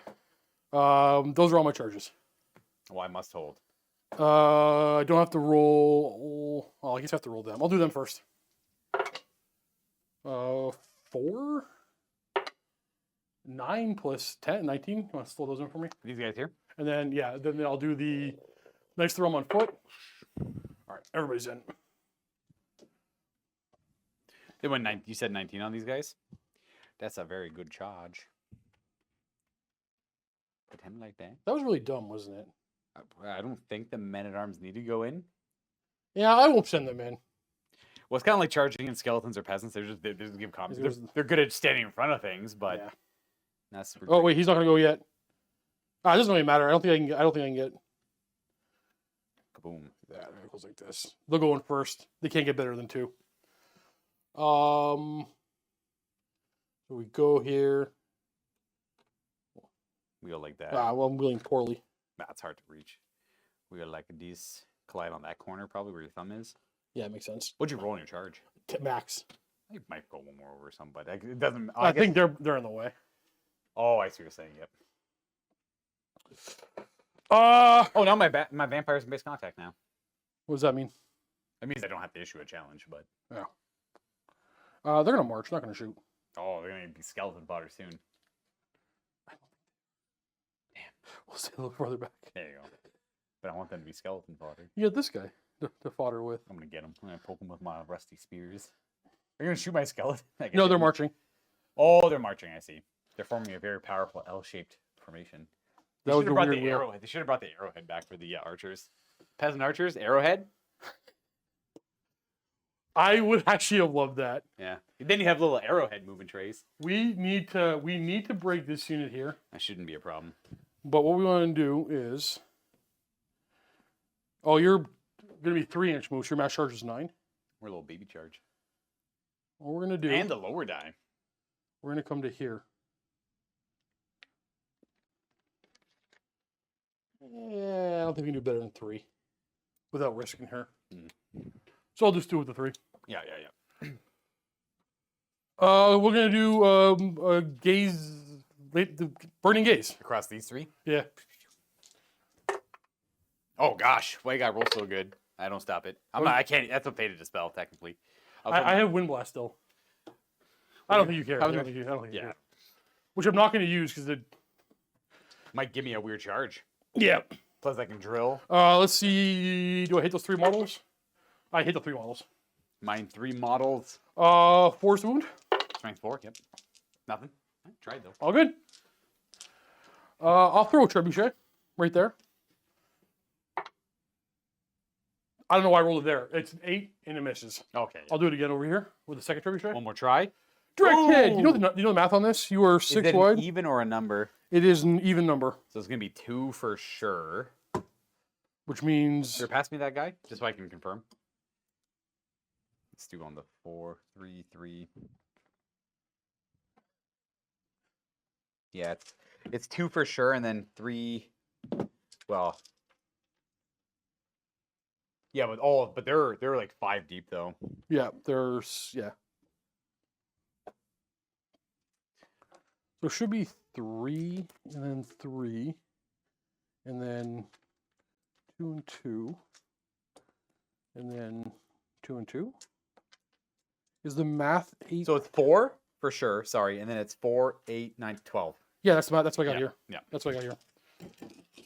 Those are all my charges. Well, I must hold. I don't have to roll. Oh, I guess I have to roll them. I'll do them first. 4, 9 plus 10, 19. You want to slow those in for me? These guys here. And then then I'll do the Knights of the Realm on foot. All right, everybody's in. They went 9. You said 19 on these guys. That's a very good charge. Put him like that. That was really dumb, wasn't it? I don't think the men-at-arms need to go in. Yeah, I won't send them in. Well, it's kind of like charging in skeletons or peasants. They just give comments. They're good at standing in front of things, but Yeah. not super. Oh wait, he's not gonna go yet. Ah, it doesn't really matter. I don't think I can get. Kaboom. Yeah, it goes like this. They'll go in first. They can't get better than 2. So we go here. We go like that. Ah, well, I'm wheeling poorly. That's hard to reach. We go like these. Collide on that corner, probably where your thumb is. Yeah, it makes sense. What'd you roll in your charge? Max. You might go one more over some, but it doesn't. I think they're in the way. Oh, I see what you're saying. Yep. Oh, now my vampires in base contact now. What does that mean? That means I don't have to issue a challenge, but. Yeah. They're gonna march, not gonna shoot. Oh, they're gonna be skeleton fodder soon. Damn. We'll stay a little further back. There you go. But I want them to be skeleton fodder. You get this guy to fodder with. I'm gonna get him. I'm gonna poke him with my rusty spears. They're gonna shoot my skeleton. No, they're marching. Oh, they're marching. I see. They're forming a very powerful L-shaped formation. They should have brought the arrowhead. They should have brought the arrowhead back for the archers. Peasant archers, arrowhead. I would actually have loved that. Yeah. Then you have little arrowhead movement trays. We need to break this unit here. That shouldn't be a problem. But what we want to do is, you're gonna be 3-inch moves. Your mass charge is 9. We're a little baby charge. What we're gonna do, and the lower die. We're gonna come to here. Yeah, I don't think we can do better than 3 without risking her. So I'll just do it with the 3. Yeah. We're gonna do gaze, the burning gaze Across these 3. Yeah. Oh gosh, why you got roll so good? I don't stop it. I can't. That's a fated dispel technically. I have wind blast still. I don't think you care. I don't think you care. Which I'm not going to use because it might give me a weird charge. Yeah. Plus I can drill. Let's see. Do I hit those 3 models? I hit the 3 models. Mine 3 models. 4's the wound. Strength 4. Yep. Nothing. I tried though. All good. I'll throw a trebuchet right there. I don't know why I rolled it there. It's an 8 and it misses. Okay. I'll do it again over here with the second trebuchet. One more try. Direct hit. You know the math on this? You are 6 is wide. An even or a number? It is an even number. So it's gonna be 2 for sure. Which means. Here, pass me that guy, just so I can confirm. Let's do on the 4, 3, 3. Yeah, it's 2 for sure, and then 3. Well. Yeah, but they're like 5 deep though. Yeah, there's So it should be 3 and then 3 and then 2 and 2 and then 2 and 2. Is the math 8? So it's 4 for sure. Sorry, and then it's 4, 8, 9, 12. Yeah, that's what I got here. Yeah, that's what I got here.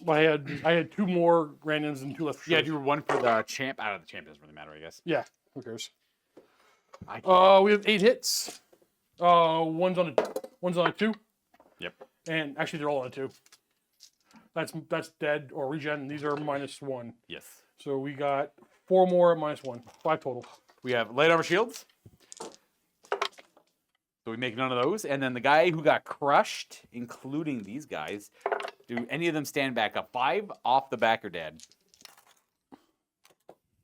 But I had 2 more randoms and 2 left. For yeah, do 1 for the champ. Out of the champ doesn't really matter, I guess. Yeah, who cares? We have 8 hits. One's on a 2. Yep. And actually, they're all on a 2. That's dead or regen. And these are -1. Yes. So we got 4 more at -1. 5 total. We have light armor shields. So we make none of those. And then the guy who got crushed, including these guys, do any of them stand back up? 5 off the back are dead.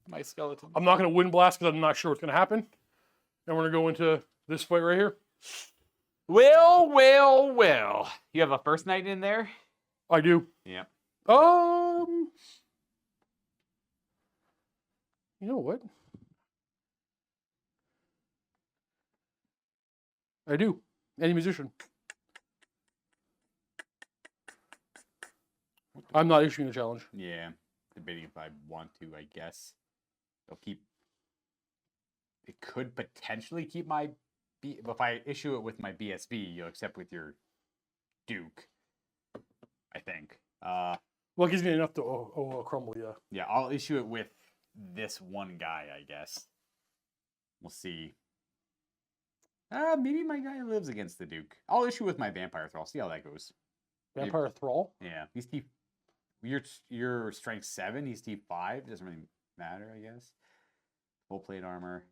My skeleton. I'm not going to wind blast because I'm not sure what's going to happen. And we're going to go into this fight right here. Well. You have a first knight in there? I do. Yeah. You know what? I do. Any musician. I'm not issuing a challenge. Yeah. Debating if I want to, I guess. They'll keep... It could potentially keep my... If I issue it with my BSB, you'll accept with your Duke. I think. Well, it gives me enough to crumble, yeah. Yeah, I'll issue it with this one guy, I guess. We'll see. Maybe my guy lives against the Duke. I'll issue with my Vampire Thrall. See how that goes. Vampire Thrall? Yeah. He's T... You're strength 7. He's T5. Doesn't really matter, I guess. Full plate armor.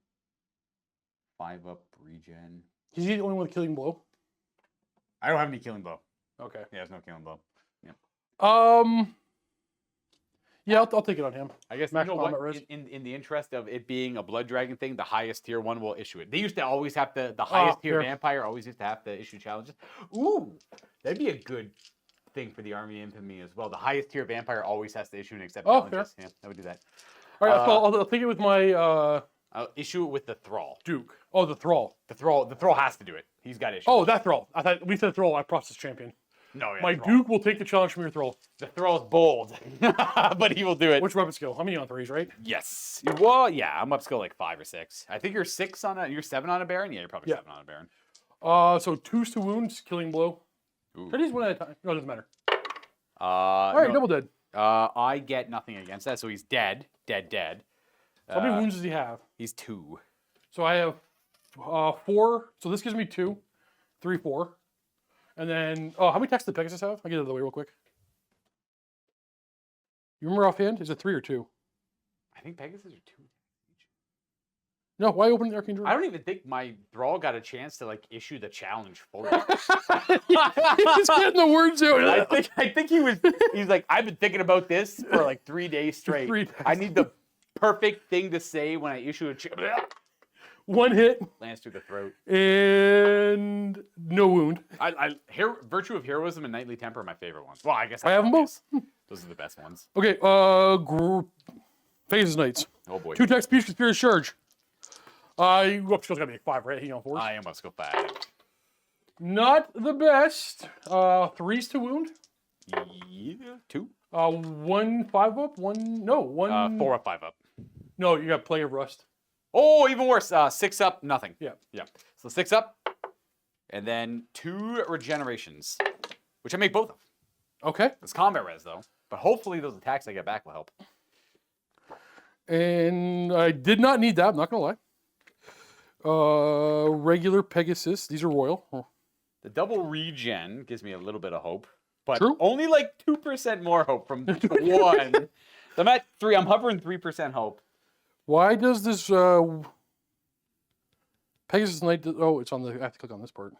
5-up regen. He's the only one with killing blow? I don't have any killing blow. Okay. Yeah, there's no killing blow. Yeah. Yeah, I'll take it on him. I guess Max you know combat what? risk. In the interest of it being a blood dragon thing, the highest tier one will issue it. They used to always have to. The highest tier vampire always used to have to issue challenges. Ooh, that'd be a good thing for the Army Infamy as well. The highest tier vampire always has to issue and accept challenges. Fair. Yeah, I would do that. All right, I'll take it with my I'll issue it with the Thrall. Duke. Oh, the Thrall. The Thrall has to do it. He's got issues. Oh, that Thrall. I thought we said Thrall. I process champion. No, yeah, my Thrall. Duke will take the challenge from your Thrall. The Thrall's bold, but he will do it. Which weapon skill? I'm on 3s, right? Yes. Well, yeah, I'm up skill like 5 or 6. I think you're 6 on you're 7 on a Baron. Yeah, you're probably 7 on a Baron. So 2s to wounds, killing blow. Ooh. That is one at a time. No, it doesn't matter. All right, double dead. I get nothing against that, so he's dead. Dead. How many wounds does he have? He's 2. So I have 4. So this gives me 2, 3, 4. And then, how many attacks did Pegasus have? I'll get it out of the way real quick. You remember offhand? Is it 3 or 2? I think Pegasus are 2. No, why open the Arcane Druid? I don't even think my Thrall got a chance to like issue the challenge fully. He's getting the words out. I think he's like, I've been thinking about this for like 3 days straight. 3 days. I need the perfect thing to say when I issue a One hit. Lands through the throat. And no wound. Virtue of Heroism and Knightly Temper are my favorite ones. Well, I guess I have them both. Those are the best ones. Okay, Phases Knights. Oh boy. 2 attacks, Speech, Conspiracy, Charge. You up skill's gotta be like 5, right? He on 4s? I am up skill 5. Not the best. 3s to wound. Yeah. 2. 1 5-up. 1. 4 up, 5 up. No, you got Plague of Rust. Oh, even worse. 6 up, nothing. Yeah. So 6 up, and then 2 regenerations, which I make both of. Okay. It's combat res though, but hopefully those attacks I get back will help. And I did not need that. I'm not gonna lie. Regular Pegasus. These are royal. Oh. The double regen gives me a little bit of hope, but True. only like 2% more hope from 1. So I'm at 3. I'm hovering 3% hope. Why does this Pegasus Knight? It's on the. I have to click on this part.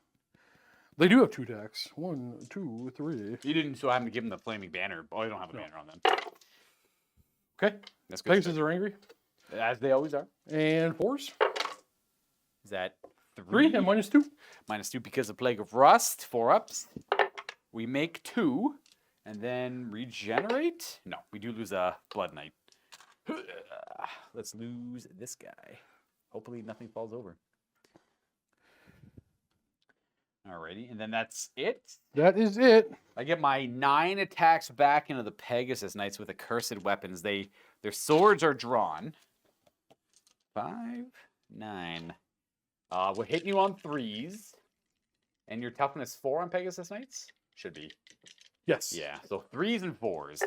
They do have 2 attacks. 1, 2, 3. You didn't so happen to give them the flaming banner. Oh, you don't have a banner on them. Okay. That's good. Pegasus are angry. As they always are. And 4s. Is that 3 and -2. -2 because of Plague of Rust. 4 ups. We make 2, and then regenerate. No, we do lose a Blood Knight. Let's lose this guy. Hopefully nothing falls over. Alrighty, and then that's it. That is it. I get my 9 attacks back into the Pegasus Knights with accursed weapons. Their swords are drawn. 5, 9. We're hitting you on 3s. And your toughness 4 on Pegasus Knights? Should be. Yes. Yeah, so 3s and 4s.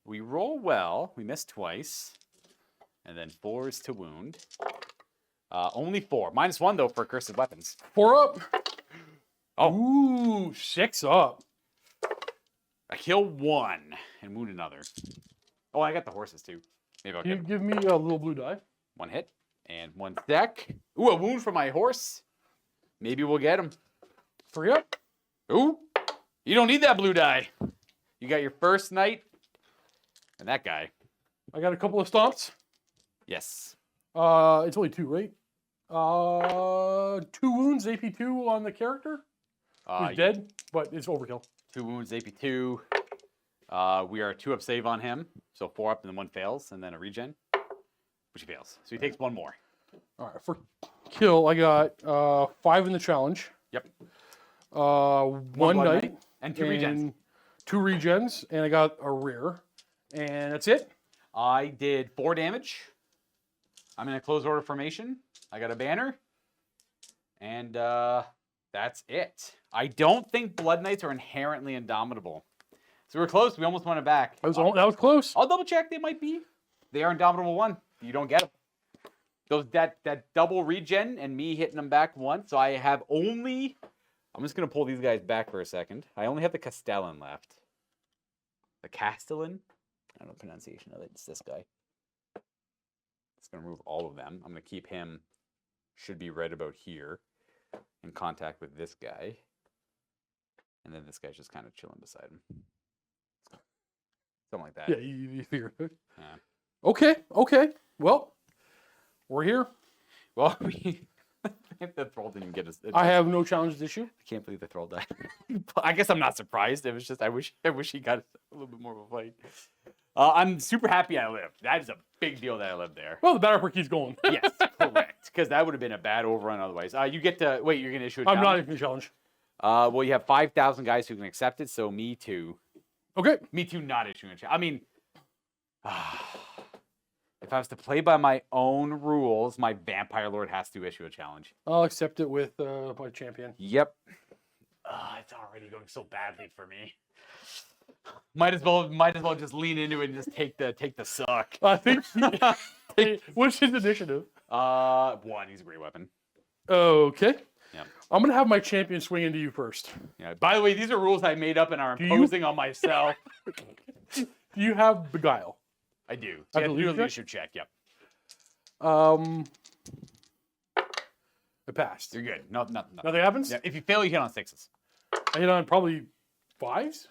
We roll well. We miss twice. And then 4s to wound. Only 4. -1, though, for accursed weapons. 4 up. Oh. Ooh, 6 up. I kill 1 and wound another. Oh, I got the horses, too. Maybe I'll Can you get give me a little blue die? 1 hit and 1 deck. Ooh, a wound for my horse. Maybe we'll get him. 3 up. Ooh, you don't need that blue die. You got your first knight and that guy. I got a couple of stomps. Yes. It's only 2, right? 2 wounds, AP2 on the character. He's dead, but it's overkill. 2 wounds, AP2. We are 2 up save on him. So 4 up and then 1 fails, and then a regen, which he fails. So he takes 1 more. All right, for kill, I got 5 in the challenge. Yep. 1 knight. And 2 regens. 2 regens, and I got a rear. And that's it. I did 4 damage. I'm in a close order formation. I got a banner. And that's it. I don't think Blood Knights are inherently indomitable. So we're close. We almost won it back. That was close. I'll double check. They might be. They are indomitable 1. You don't get them. that double regen and me hitting them back once. So I have only. I'm just gonna pull these guys back for a second. I only have the Castellan left. The Castellan. I don't know the pronunciation of it. It's this guy. It's gonna remove all of them. I'm gonna keep him. Should be right about here, in contact with this guy, and then this guy's just kind of chilling beside him. Something like that. Yeah, you figure it. Yeah. Okay. Well, we're here. Well, the troll didn't get us. I have no challenges issue. I can't believe the troll died. I guess I'm not surprised. It was just I wish he got a little bit more of a fight. I'm super happy I lived. That is a big deal that I lived there. Well, the battle report keeps going. Yes, correct. Because that would have been a bad overrun otherwise. You get to wait. You're gonna issue a I'm challenge. not even a challenge. Well, you have 5,000 guys who can accept it. So me too. Okay. Me too. Not issuing a challenge. I mean, if I was to play by my own rules, my vampire lord has to issue a challenge. I'll accept it with my champion. Yep. It's already going so badly for me. Might as well just lean into it and just take the suck. I think. What's his initiative? 1. He's a great weapon. Okay. Yeah. I'm gonna have my champion swing into you first. Yeah. By the way, these are rules I made up and are imposing on myself. Do you have beguile? I do. So you have to do a leadership check. Yep. I passed. You're good. Nothing. Nothing happens? Yeah. If you fail, you hit on 6s. I hit on probably 5s.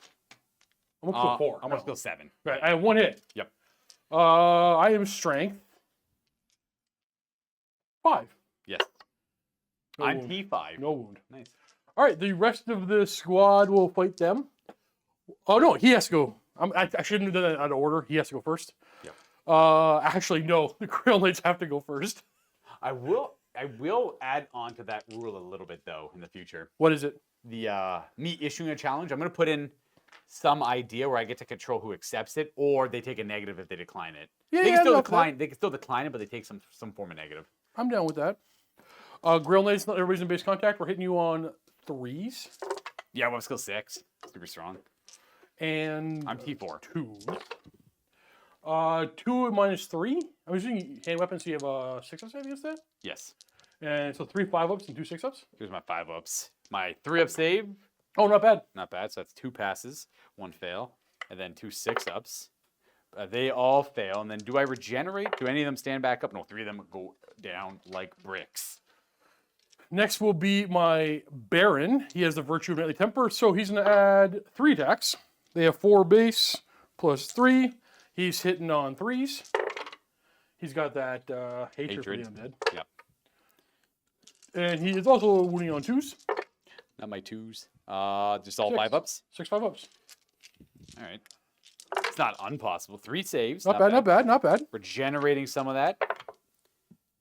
I'm gonna go 4. I'm gonna go 7. Right. I have 1 hit. Yep. I am strength 5. Yes. No I'm wound. T5. No wound. Nice. All right. The rest of the squad will fight them. Oh no, he has to go. I shouldn't have done that out of order. He has to go first. Yep. Actually, no. The Grail Knights have to go first. I will add on to that rule a little bit though in the future. What is it? The me issuing a challenge. I'm gonna put in some idea where I get to control who accepts it, or they take a negative if they decline it. Yeah, they can still I'm up for decline. They can still decline it, but they take some form of negative. I'm down with that. Grail Knights, not everybody's in base contact. We're hitting you on 3s. Yeah, well, skill 6. Super strong. And I'm T4. 2. 2 minus 3. I'm using hand weapons, so you have 6 ups against that? Yes. And so 3 5-ups and 2 6-ups? Here's my 5-ups. My 3-up save. Oh, not bad. Not bad. So that's 2 passes, 1 fail, and then 2 6-ups. They all fail. And then do I regenerate? Do any of them stand back up? No, 3 of them go down like bricks. Next will be my Baron. He has the Virtue of Knightly Temper, so he's going to add 3 attacks. They have 4 base plus 3. He's hitting on 3s. He's got that hatred for the undead. Yep. And he is also wounding on 2s. Not my 2s. Just all 6. 5-ups? 6 5-ups. All right. It's not impossible. 3 saves. Not bad. Regenerating some of that.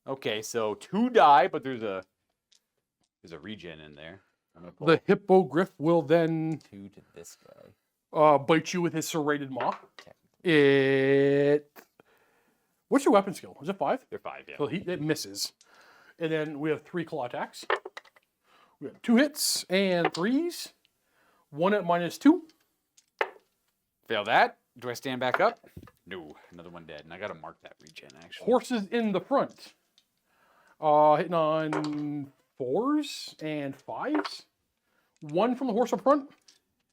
Okay, so 2 die, but there's a regen in there. I'm gonna pull The Hippogriff will then 2 to this guy. bite you with his serrated maw. Technically. What's your weapon skill? Is it 5? They're 5, yeah. So it misses. And then we have 3 claw attacks. We have 2 hits and 3s. 1 at minus 2. Fail that. Do I stand back up? No. Another one dead. And I got to mark that regen, actually. Horses in the front. Hitting on 4s and 5s. 1 from the horse up front.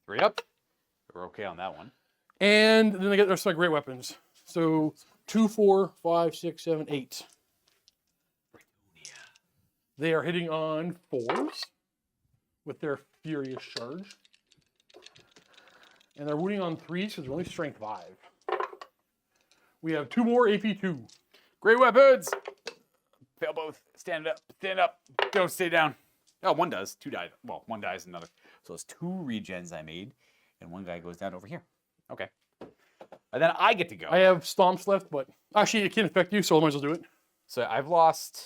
3 up. We're okay on that one. And then they get the rest of my great weapons. So 2, 4, 5, 6, 7, 8. Bretonnia. They are hitting on 4s with their Furious Charge. And they're wounding on 3s because they're only strength 5. We have 2 more AP2. Great weapons. Fail both. Stand up. Stand up. Don't stay down. Oh, 1 does. 2 died. Well, 1 dies, another. So it's 2 regens I made, and 1 guy goes down over here. Okay. And then I get to go. I have stomps left, but actually it can't affect you, so I might as well do it. So I've lost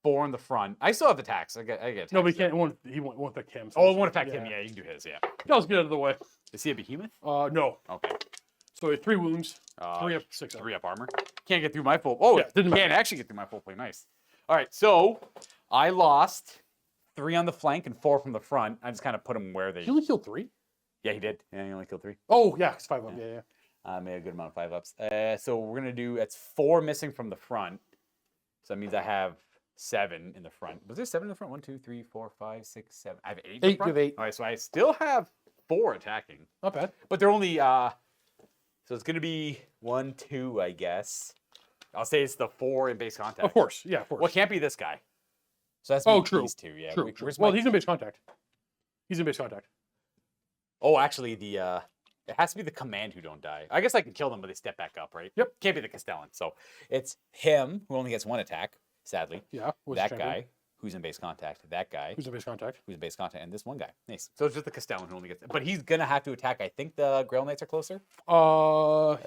4 in the front. I still have attacks. I get attacks. No, but he won't affect him. So Oh, it won't affect him. Yeah, you can do his. Yeah. Let's get out of the way. Is he a behemoth? No. Okay. So 3 wounds, 3 up, 6 up. 3 up armor. Can't get through my full. Oh, Yeah, didn't can't matter. actually get through my full plate. Nice. All right. So I lost 3 on the flank and 4 from the front. I just kind of put them where they. He only killed 3? Yeah, he did. Yeah, he only killed 3. Oh, yeah, it's 5 up. Yeah, yeah. I made a good amount of 5-ups. So we're gonna do. It's 4 missing from the front. So that means I have 7 in the front. Was there 7 in the front? 1, 2, 3, 4, 5, 6, 7. I have 8 in the 8, front? you have 8. All right, so I still have 4 attacking. Not bad. But they're only, so it's going to be 1, 2, I guess. I'll say it's the 4 in base contact. Of course, yeah, of course. Well, it can't be this guy. So that's true. These 2, yeah. True. Where's Well, my... he's in base contact. He's in base contact. Oh, actually, the it has to be the command who don't die. I guess I can kill them, but they step back up, right? Yep. Can't be the Castellan. So it's him who only gets 1 attack, sadly. Yeah. That guy who's in base contact. That guy who's in base contact. who's in base contact, and this one guy. Nice. So it's just the Castellan who only gets. But he's gonna have to attack. I think the Grail Knights are closer.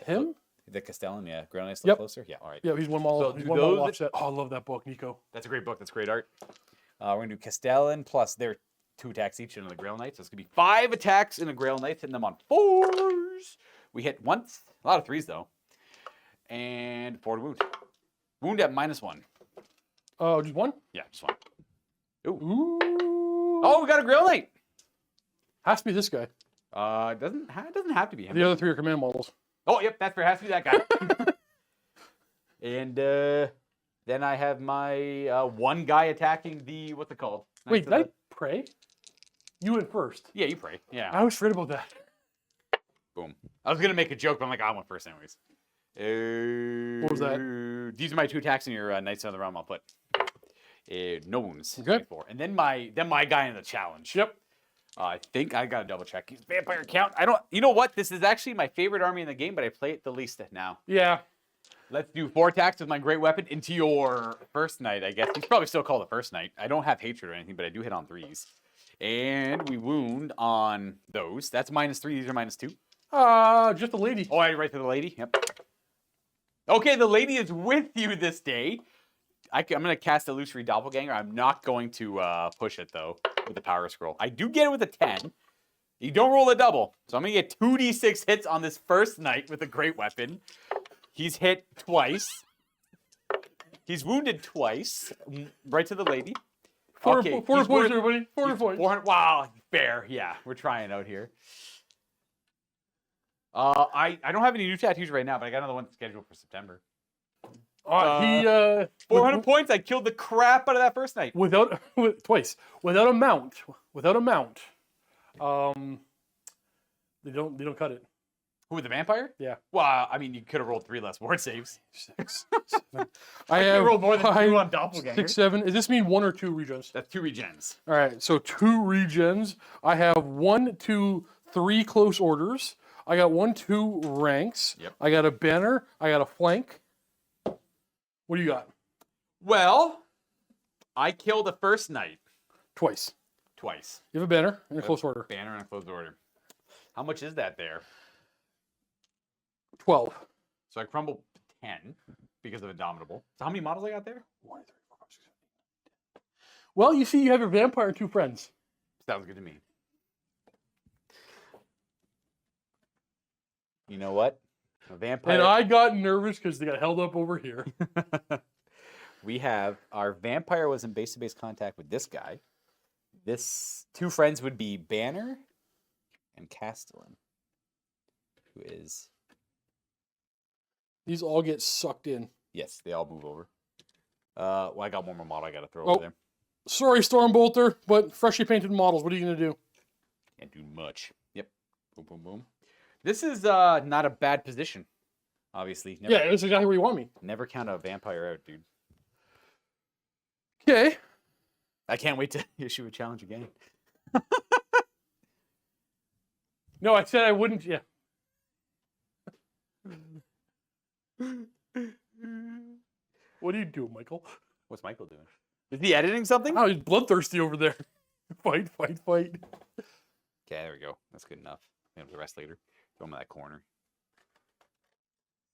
Him? The Castellan, yeah. Grail Knights Yep. closer. Yeah. All right. Yeah, he's one mall. So he's do one mall those- offset. Oh, I love that book, Nico. That's a great book. That's great art. We're gonna do Castellan plus their 2 attacks each in the Grail Knights. So it's gonna be 5 attacks in a Grail Knights, hitting them on 4s. We hit once. A lot of 3s though. And 4 to wound. Wound at -1. Oh, just 1? Yeah, just 1. Ooh. Oh, we got a Grail Knight. Has to be this guy. It doesn't have to be him. The other 3 are command models. Oh, yep, that's fair. Has to be that guy. And then I have my 1 guy attacking the what's it called? Wait, did I pray? You went first. Yeah, you pray. Yeah. I was afraid about that. Boom. I was gonna make a joke, but I'm like, I went first anyways. What was that? These are my 2 attacks in your Knights of the Realm. I'll put no wounds. Okay. 4. And then my guy in the challenge. Yep. I think I gotta double check his vampire count. I don't. You know what? This is actually my favorite army in the game, but I play it the least now. Yeah. Let's do 4 attacks with my great weapon into your first knight, I guess. You should probably still call it first knight. I don't have hatred or anything, but I do hit on 3s. And we wound on those. That's -3. These are -2. Just a lady. Oh, I right to the lady. Yep. Okay, the lady is with you this day. I'm going to cast Illusory Doppelganger. I'm not going to push it, though, with the Power Scroll. I do get it with a 10. You don't roll a double. So I'm going to get 2d6 hits on this first knight with a great weapon. He's hit twice. He's wounded twice. Right to the lady. 400 points, everybody. 400 points. 400, wow, fair. Yeah, we're trying out here. I don't have any new tattoos right now, but I got another one scheduled for September. 400 points. I killed the crap out of that first night. Twice. Without a mount. They don't cut it. Who, the vampire? Yeah. Well, I mean, you could have rolled 3 less ward saves. 6, 7. I have rolled more than 2 5, on Doppelganger. 6, 7. Does this mean 1 or 2 regens? That's 2 regens. All right, so 2 regens. I have 1, 2, 3 close orders. I got 1, 2 ranks. Yep. I got a banner. I got a flank. What do you got? Well, I killed the first knight. Twice. Twice. You have a banner and a close order. Banner and a closed order. How much is that there? 12. So I crumbled 10 because of Indomitable. So how many models I got there? 1, 2, 3, 4, 5, 6, 7, 8, 9, 10. Well, you see, you have your vampire and 2 friends. Sounds good to me. You know what? A vampire. And I got nervous because they got held up over here. We have our vampire was in base-to-base contact with this guy. This 2 friends would be Banner and Castellan, who is. These all get sucked in. Yes, they all move over. Well, I got one more model I got to throw Oh. over there. Sorry, Stormbolter, but freshly painted models. What are you going to do? Can't do much. Yep. Boom, boom, boom. This is not a bad position, obviously. Never, Yeah, that's exactly where you want me. Never count a vampire out, dude. Okay. I can't wait to issue a challenge again. No, I said I wouldn't. Yeah. What are you doing, Michael? What's Michael doing? Is he editing something? Oh, he's bloodthirsty over there. Fight, fight, fight. Okay, there we go. That's good enough. We have the rest later. Throw him in that corner.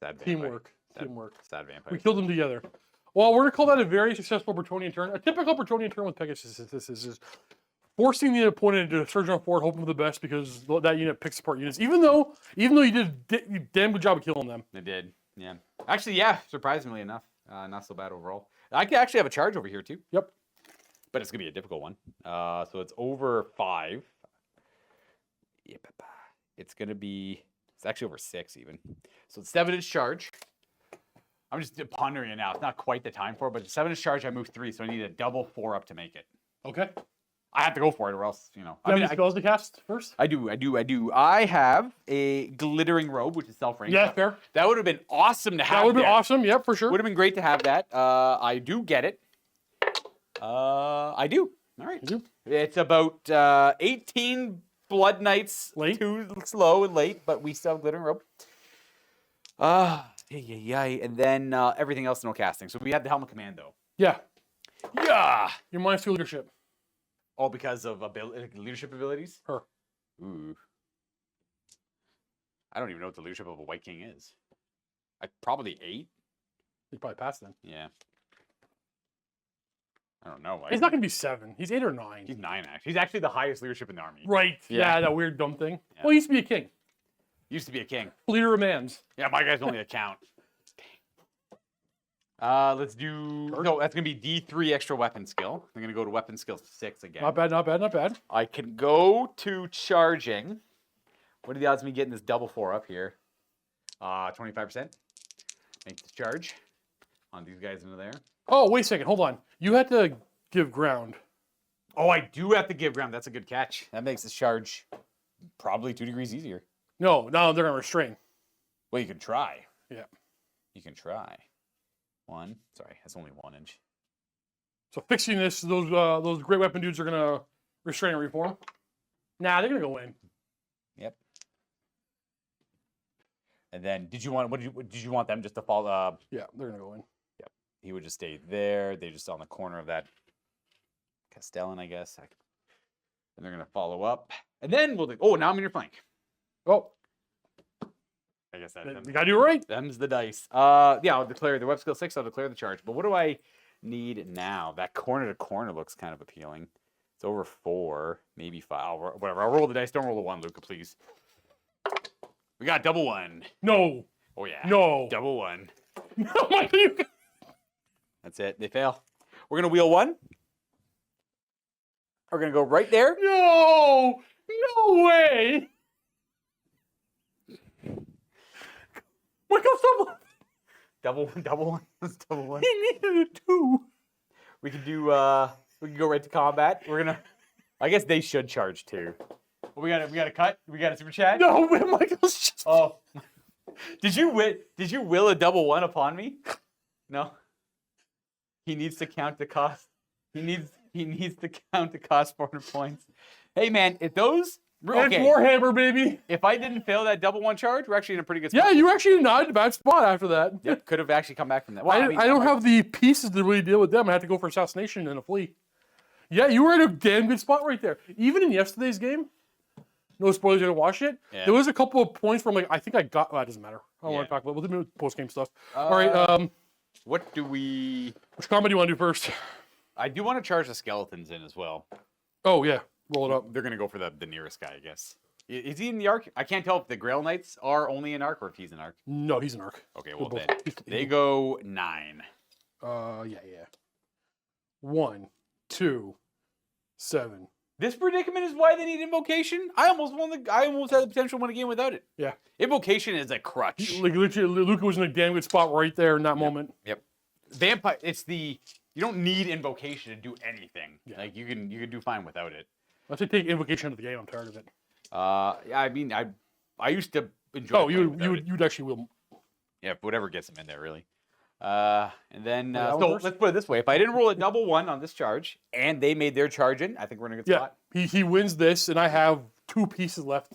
Sad vampire. Teamwork. Sad, Teamwork. Sad vampire. We killed them together. Well, we're going to call that a very successful Bretonnian turn. A typical Bretonnian turn with Pegasus is forcing the opponent into surge on forward, hoping for the best because that unit picks apart units. Even though you did a damn good job of killing them. They did. Yeah. Actually, yeah. Surprisingly enough, not so bad overall. I could actually have a charge over here too. Yep. But it's gonna be a difficult one. So it's over 5. Yep. It's gonna be. It's actually over 6 even. So it's 7-inch charge. I'm just pondering it now. It's not quite the time for it, but 7 is charge. I move 3, so I need a double 4 up to make it. Okay. I have to go for it, or else, Do you have any spells to cast first? I do. I have a glittering robe, which is self-range. Yeah, fair. That would have been awesome to have. That would have been awesome. Yep, for sure. Would have been great to have that. I do get it. I do. All right. You do? It's about 18 blood knights. Late. Too slow and late, but we still have glittering robe. And then everything else no casting. So we have the helmet command though. Yeah. Yeah. Your -2 leadership. All because of leadership abilities? Her. Ooh. I don't even know what the leadership of a White King is. Probably 8. You probably passed then. Yeah. I don't know. He's not going to be 7. He's 8 or 9. He's 9, actually. He's actually the highest leadership in the army. Right. Yeah. Yeah, that weird dumb thing. Yeah. Well, he used to be a king. Used to be a king. Leader of Mans. Yeah, my guy's only a count. Let's do... No, that's going to be D3 extra weapon skill. I'm going to go to weapon skill 6 again. Not bad, not bad, not bad. I can go to charging. What are the odds of me getting this double 4 up here? 25%. Make the charge on these guys into there. Oh, wait a second. Hold on. You had to give ground. Oh, I do have to give ground. That's a good catch. That makes this charge probably 2 degrees easier. No, they're going to restrain. Well, you can try. Yeah. You can try. 1. Sorry, that's only 1 inch. So fixing this, those great weapon dudes are going to restrain and reform. Nah, they're going to go in. Yep. And then, did you want them just to fall? Yeah, they're going to go in. Yep. He would just stay there. They just on the corner of that Castellan, I guess. And they're going to follow up. And then we'll do... Oh, now I'm in your flank. Oh. I guess You got to do it right. Them's the dice. Yeah, I'll declare the web skill 6. I'll declare the charge. But what do I need now? That corner to corner looks kind of appealing. It's over 4, maybe 5. Whatever. I'll roll the dice. Don't roll the 1, Luca, please. We got double 1. No. Oh, yeah. No. Double 1. No, Michael, you... That's it. They fail. We're going to wheel 1. We're going to go right there. No. No way. Michael, stop. Double 1. That's double 1. He needed a 2. We can do, we can go right to combat. We're going to, I guess they should charge too. Well, we got a cut? We got a super chat? No, Michael's just... Oh. Did you will a double 1 upon me? No. He needs to count the cost. He needs to count the cost 400 points. Hey man, if those It's Warhammer, baby. If I didn't fail that double 1 charge, we're actually in a pretty good spot. Yeah, you were actually not in a bad spot after that. Yep, could have actually come back from that. Well, I don't have the pieces to really deal with them. I had to go for assassination and a flea. Yeah, you were in a damn good spot right there. Even in yesterday's game, no spoilers, you didn't watch it. Yeah. There was a couple of points where I'm like, I think I got. Well, it doesn't matter. I don't want to talk about. We'll do post game stuff. All right. What do we? Which combat do you want to do first? I do want to charge the skeletons in as well. Oh yeah, roll it up. They're gonna go for the nearest guy, I guess. Is he in the arc? I can't tell if the Grail Knights are only in arc or if he's in arc. No, he's an arc. Okay, well both. then they go 9. Yeah. 1, 2, 7. This predicament is why they need invocation. I almost had the potential to win a game without it. Yeah. Invocation is a crutch. Like literally, Luca was in a damn good spot right there in that moment. Yep. Vampire. You don't need invocation to do anything. Yeah. Like you can do fine without it. Let's say take invocation out of the game. I'm tired of it. Yeah. I mean, I used to enjoy. Oh, you'd actually will. Yeah, whatever gets him in there, really. And then so let's put it this way: if I didn't roll a double 1 on this charge, and they made their charge in, I think we're in a good spot. He wins this, and I have 2 pieces left.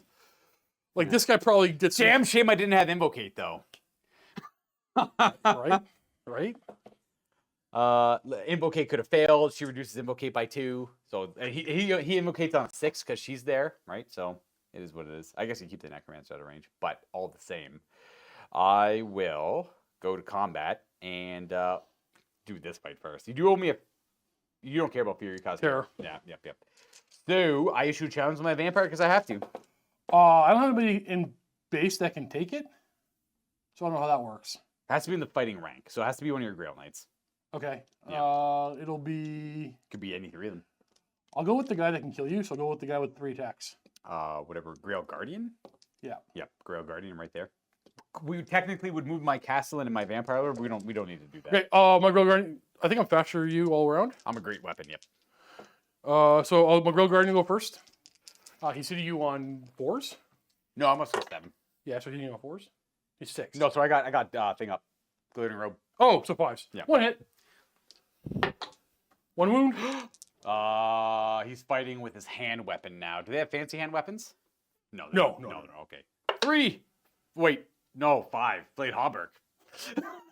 Like this guy probably gets. Damn shame I didn't have invocate though. Right. Invocate could have failed. She reduces invocate by 2, so he invocates on 6 because she's there, right? So it is what it is. I guess you keep the necromancer out of range, but all the same, I will go to combat and do this fight first. You do owe me a. You don't care about Fury cosplay. Terror. Yeah. Yep. So I issue a challenge to my vampire because I have to. I don't have anybody in base that can take it, so I don't know how that works. It has to be in the fighting rank, so it has to be one of your Grail Knights. Okay. Yeah. It'll be. Could be any 3 of them. I'll go with the guy that can kill you. So I'll go with the guy with 3 attacks. Whatever. Grail Guardian. Yeah. Yep. Grail Guardian right there. we technically would move my castle into my vampire lord, but we don't need to do that. Okay, my Grill Guardian, I think I'm faster than you all around. I'm a great weapon, yep. So my Grill Guardian go first. He's hitting you on 4s? No, I'm still 7. Yeah, so hitting you on 4s? He's 6. No, so I got thing up. Glittering robe. Oh, so 5s. Yeah. 1 hit. 1 wound. He's fighting with his hand weapon now. Do they have fancy hand weapons? No. No. Okay. 3. Wait, no, 5. Blade Hauberk.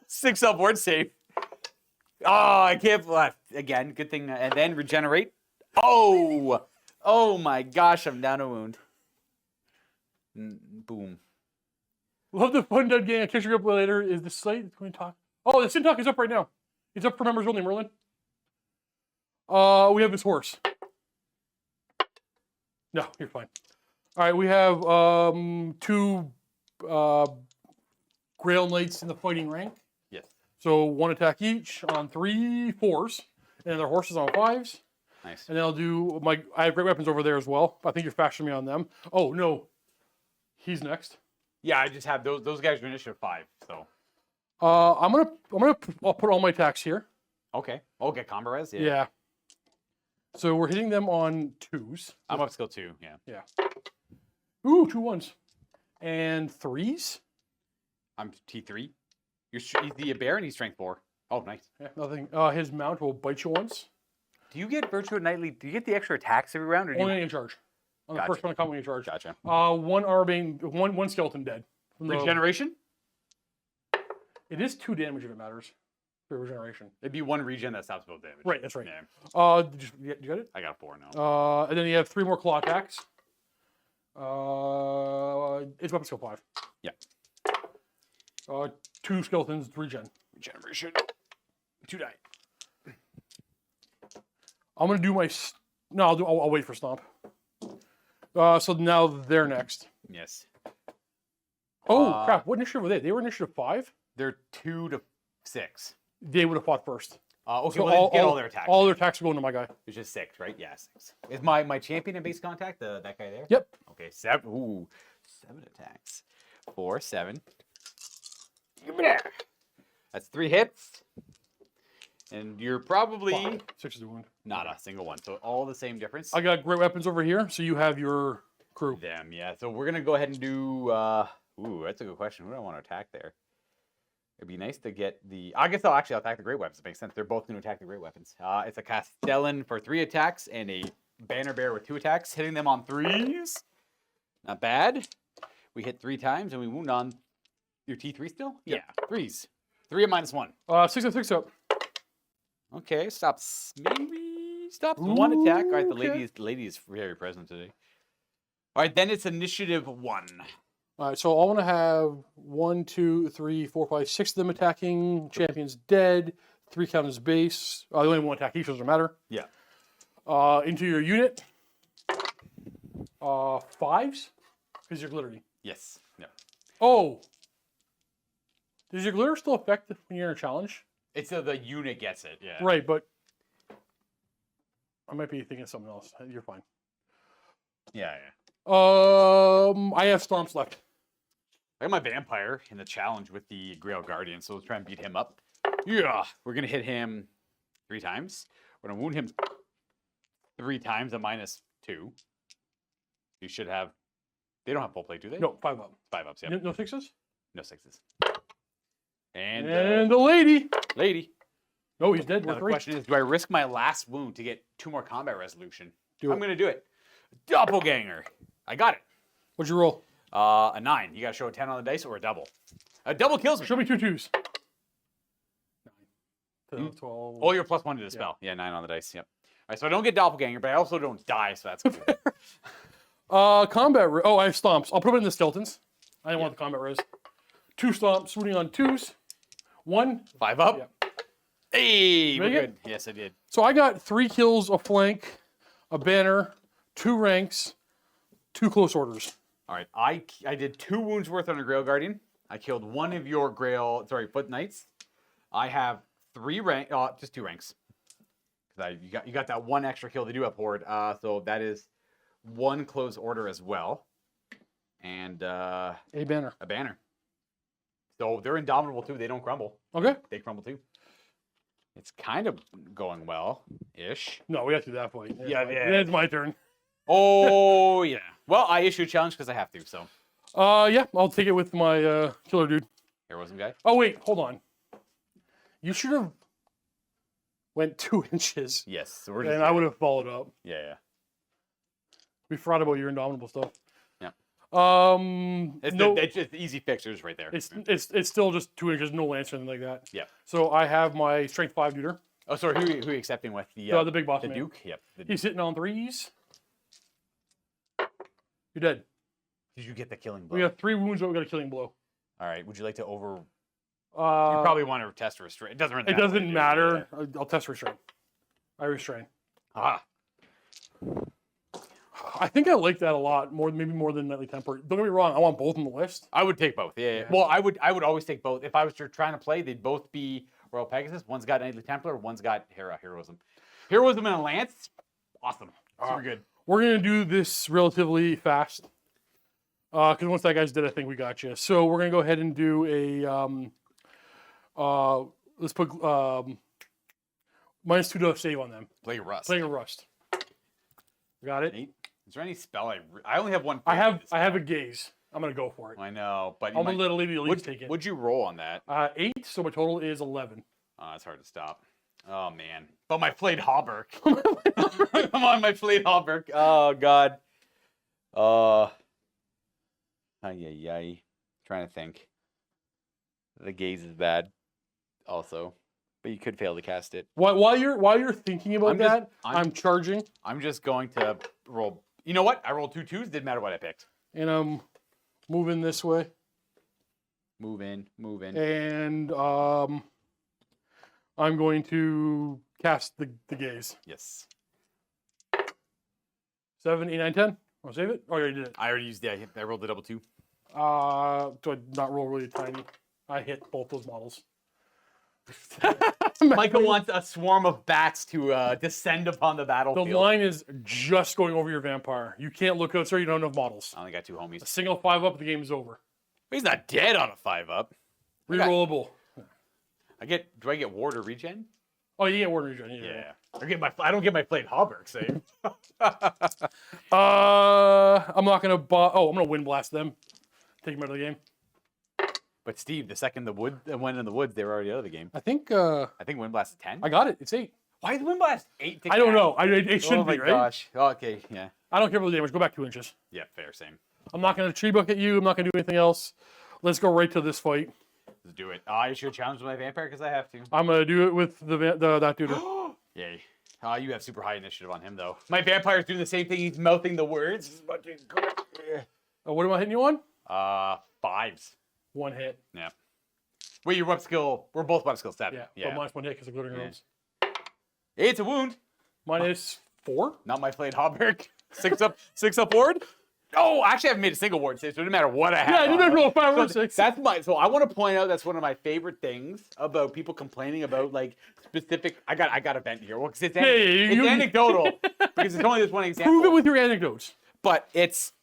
6 up ward save. Oh, I can't left again. Good thing, and then regenerate. Oh my gosh, I'm down a wound. Boom. Love the fun done game. I'll catch you up later. Is the slate going to talk? Oh, the Sin Talk is up right now. It's up for members only, Merlin. We have his horse. No, you're fine. All right, we have 2 Grail Knights in the fighting rank. Yes. So 1 attack each on 3 4s, and their horses on 5s. Nice. And then I'll do I have great weapons over there as well. I think you're faster than me on them. Oh no, he's next. Yeah, I just have those guys are initiative 5. So. I'll put all my attacks here. Okay. Okay, combo res. Yeah. So we're hitting them on 2s. I'm up skill 2. Yeah. Yeah. Ooh, 2 1s. And 3s. I'm T3. He's the bear and he's strength 4. Oh, nice. Yeah, nothing. His mount will bite you once. Do you get virtue nightly? Do you get the extra attacks every round? Or do you... Only in charge. On the first one, coming in charge. Gotcha. 1 Arbane, one skeleton dead. Regeneration? It is 2 damage if it matters. For regeneration. It'd be 1 regen that stops both damage. Right, that's right. Yeah. Did you get it? I got a 4 now. And then you have 3 more claw attacks. It's weapon skill 5. Yeah. 2 skeletons, 3 gen. Regeneration. 2 die. I'm gonna do my. No, I'll wait for Stomp. So now they're next. Yes. Oh crap! What initiative were they? They were initiative 5. They're 2 to 6. They would have fought first. Okay, so well, get all their attacks. All their attacks are going to my guy. It's just 6, right? Yeah, 6. Is my champion in base contact that guy there? Yep. Okay, 7. Ooh, 7 attacks. 4, 7. That's 3 hits. And you're probably 5. 6 is the wound. not a single one. So all the same difference. I got great weapons over here, so you have your crew. Them, yeah. So we're gonna go ahead and do. Ooh, that's a good question. Who do I want to attack there? It'd be nice to get the. I guess I'll attack the great weapons. It makes sense. They're both going to attack the great weapons. It's a Castellan for 3 attacks and a Banner Bear with 2 attacks, hitting them on 3s. Not bad. We hit 3 times and we wound on your T3 still. Yep. Yeah, 3s. 3 at -1. 6 up, 6 up. Okay, stops. Maybe stops 1 attack. All right, the okay. lady is very present today. All right, then it's initiative 1. All right, so I want to have 1, 2, 3, 4, 5, 6 of them attacking. Champion's dead. 3 count as base. They only have 1 attack each, doesn't matter. Yeah. Into your unit. 5s, because you're glittery. Yes. Yeah. Oh. Does your glitter still affect when you're in a challenge? It's the unit gets it. Yeah. Right, but I might be thinking of something else. You're fine. Yeah, yeah. I have Stomps left. I got my vampire in the challenge with the Grail Guardian, so let's try and beat him up. Yeah. We're gonna hit him 3 times. We're gonna wound him 3 times at -2. You should have. They don't have full plate, do they? No, 5 up. 5 ups. Yeah. No 6s? No 6s. And the lady. lady. No, he's dead. Now We're the 3. question is, do I risk my last wound to get 2 more combat resolution? Do it. I'm gonna do it. Doppelganger. I got it. What'd you roll? A 9. You gotta show a 10 on the dice or a double. A double kills me. Show me 2 2s. 9. 12. Oh, you're +1 to the spell. Yeah, 9 on the dice. Yep. All right, so I don't get doppelganger, but I also don't die, so that's good. Combat. Oh, I have Stomps. I'll put it in the skeletons. I didn't want the combat res. 2 Stomps, swooning on 2s. 1. 5 up. Yeah. Hey, we're Make it? good. Yes, I did. So I got 3 kills, a flank, a banner, 2 ranks, 2 close orders. All right, I did 2 wounds worth on a Grail Guardian. I killed 1 of your Foot Knights. I have 3 rank, just 2 ranks. Because you got that 1 extra kill to do up Horde. So that is 1 close order as well, and A banner. a banner. So they're indomitable too. They don't crumble. Okay. They crumble too. It's kind of going well-ish. No, we have to do that point. Yeah. It's my turn. Oh, yeah. Well, I issue a challenge because I have to, so. Yeah, I'll take it with my killer dude. Heroism guy. Oh, wait, hold on. You should have went 2 inches. Yes. So we're And I would have followed up. Yeah. We forgot about your indomitable stuff. Yeah. It's It's just easy fixers right there. It's still just 2 inches, no lance or anything like that. Yeah. So I have my strength 5 duder. Oh, sorry. Who are you accepting with? The big boss The man. Duke? Yep. He's hitting on 3s. You're dead. Did you get the killing blow? We have 3 wounds, but we got a killing blow. All right. Would you like to over... you You probably want to test restraint. It doesn't really matter. It doesn't matter. I'll test restrain. I restrain. Ah. I think I like that a lot, maybe more than Nightly Temper. Don't get me wrong, I want both on the list. I would take both. Yeah. Well, I would always take both. If I was trying to play, they'd both be Royal Pegasus. One's got Knightly Templar, one's got Heroism. Heroism and a Lance, awesome. Super good. We're going to do this relatively fast. Because once that guy's dead, I think we got you. So we're going to go ahead and do a... let's put -2 to save on them. Plague of Rust. Plague of Rust. Got it? 8. Is there any spell I only have one. I have a gaze. I'm going to go for it. I know, but I'm going to let Olivia at least take it. Would you roll on that? 8, so my total is 11. It's hard to stop. Oh, man. But my flayed hauberk. Come on, my flayed hauberk. Oh, God. Trying to think. The gaze is bad also. But you could fail to cast it. While you're thinking about I'm charging. I'm just going to roll. You know what? I rolled 2 2s. Didn't matter what I picked. And I'm moving this way. Move in. And I'm going to cast the gaze. Yes. 7, 8, 9, 10. Want to save it? Oh, you already did it. I already used. Yeah, I rolled the double 2. Do I not roll really tiny? I hit both those models. Michael wants a swarm of bats to descend upon the battlefield. The line is just going over your vampire. You can't look outside. You don't have models. I only got 2 homies. A single 5-up, the game is over. He's not dead on a 5-up. Rerollable. Do I get ward or regen? Oh, you get ward regen. Yeah. I don't get my flayed hauberk save. I'm not gonna. I'm gonna wind blast them. Take them out of the game. But Steve, the second the went in the woods, they were already out of the game. I think. I think wind blast is 10. I got it. It's 8. Why is wind blast 8? I don't know. It should be, right? Oh my gosh. Okay. Yeah. I don't care about the damage. Go back 2 inches. Yeah. Fair. Same. I'm not gonna tree bucket you. I'm not gonna do anything else. Let's go right to this fight. Let's do it. I issue a challenge with my vampire because I have to. I'm gonna do it with that dude. Yay. You have super high initiative on him, though. My vampire's doing the same thing. He's mouthing the words. What am I hitting you on? 5s. 1 hit. Yeah. Wait, you're what skill? We're both what skill 7. Yeah. But minus 1 hit because of glittering robes. It's a wound. Minus 4. Not my flayed hauberk. 6 up ward. Oh, actually, I haven't made a single ward save, so it doesn't matter what I have. Yeah, I didn't roll 5 or 6. So I want to point out that's one of my favorite things about people complaining about like specific. I got a vent here. Well, because it's anecdotal. Because it's only this one example. Prove it with your anecdotes. But it's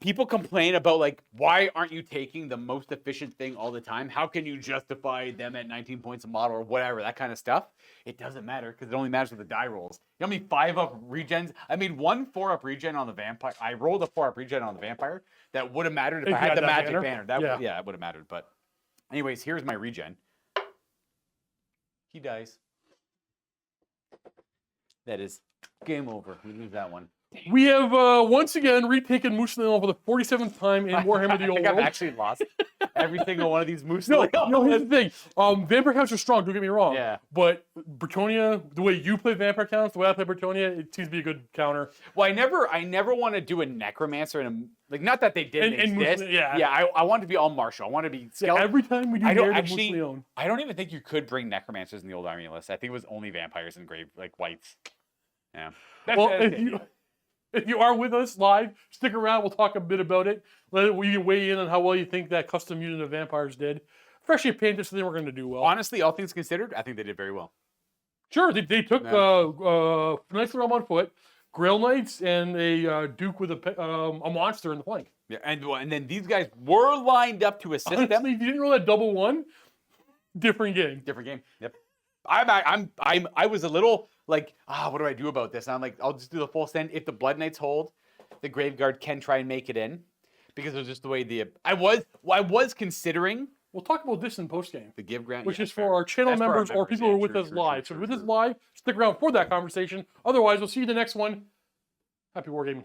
people complain about like, why aren't you taking the most efficient thing all the time? How can you justify them at 19 points a model or whatever, that kind of stuff? It doesn't matter because it only matters with the die rolls. You know how many 5-up regens? I made 1 4-up regen on the vampire. I rolled a 4-up regen on the vampire. That would have mattered if I had the magic banner. Yeah, it would have mattered. But anyways, here's my regen. He dies. That is game over. We lose that one. We have once again retaken Moose Leon for the 47th time in Warhammer the Old World. I've actually lost every single one of these Moose No, Leon. here's the thing. Vampire counts are strong, don't get me wrong. Yeah. But Bretonnia, the way you play vampire counts, the way I play Bretonnia, it seems to be a good counter. Well, I never want to do a necromancer and like not that they didn't exist. I want to be all martial. I want to be skeleton. Every time we do Moose Leon. I don't even think you could bring necromancers in the old army list. I think it was only vampires and grave like whites. Yeah. If you are with us live, stick around. We'll talk a bit about it. You can weigh in on how well you think that custom unit of vampires did. Freshly painted, so they were going to do well. Honestly, all things considered, I think they did very well. Sure, they took Knight's Realm on foot, Grail Knights and a Duke with a monster in the flank. Yeah, and then these guys were lined up to assist Honestly, them. if you didn't roll that double one, different game. Different game. Yep. I was a little like, what do I do about this? And I'm like, I'll just do the full stand. If the Blood Knights hold, the Graveguard can try and make it in, because it was just the way I was considering. We'll talk about this in post game, The give grant, which is for our channel members or people who are with us live. So with us live, stick around for that conversation. Otherwise, we'll see you in the next one. Happy wargaming.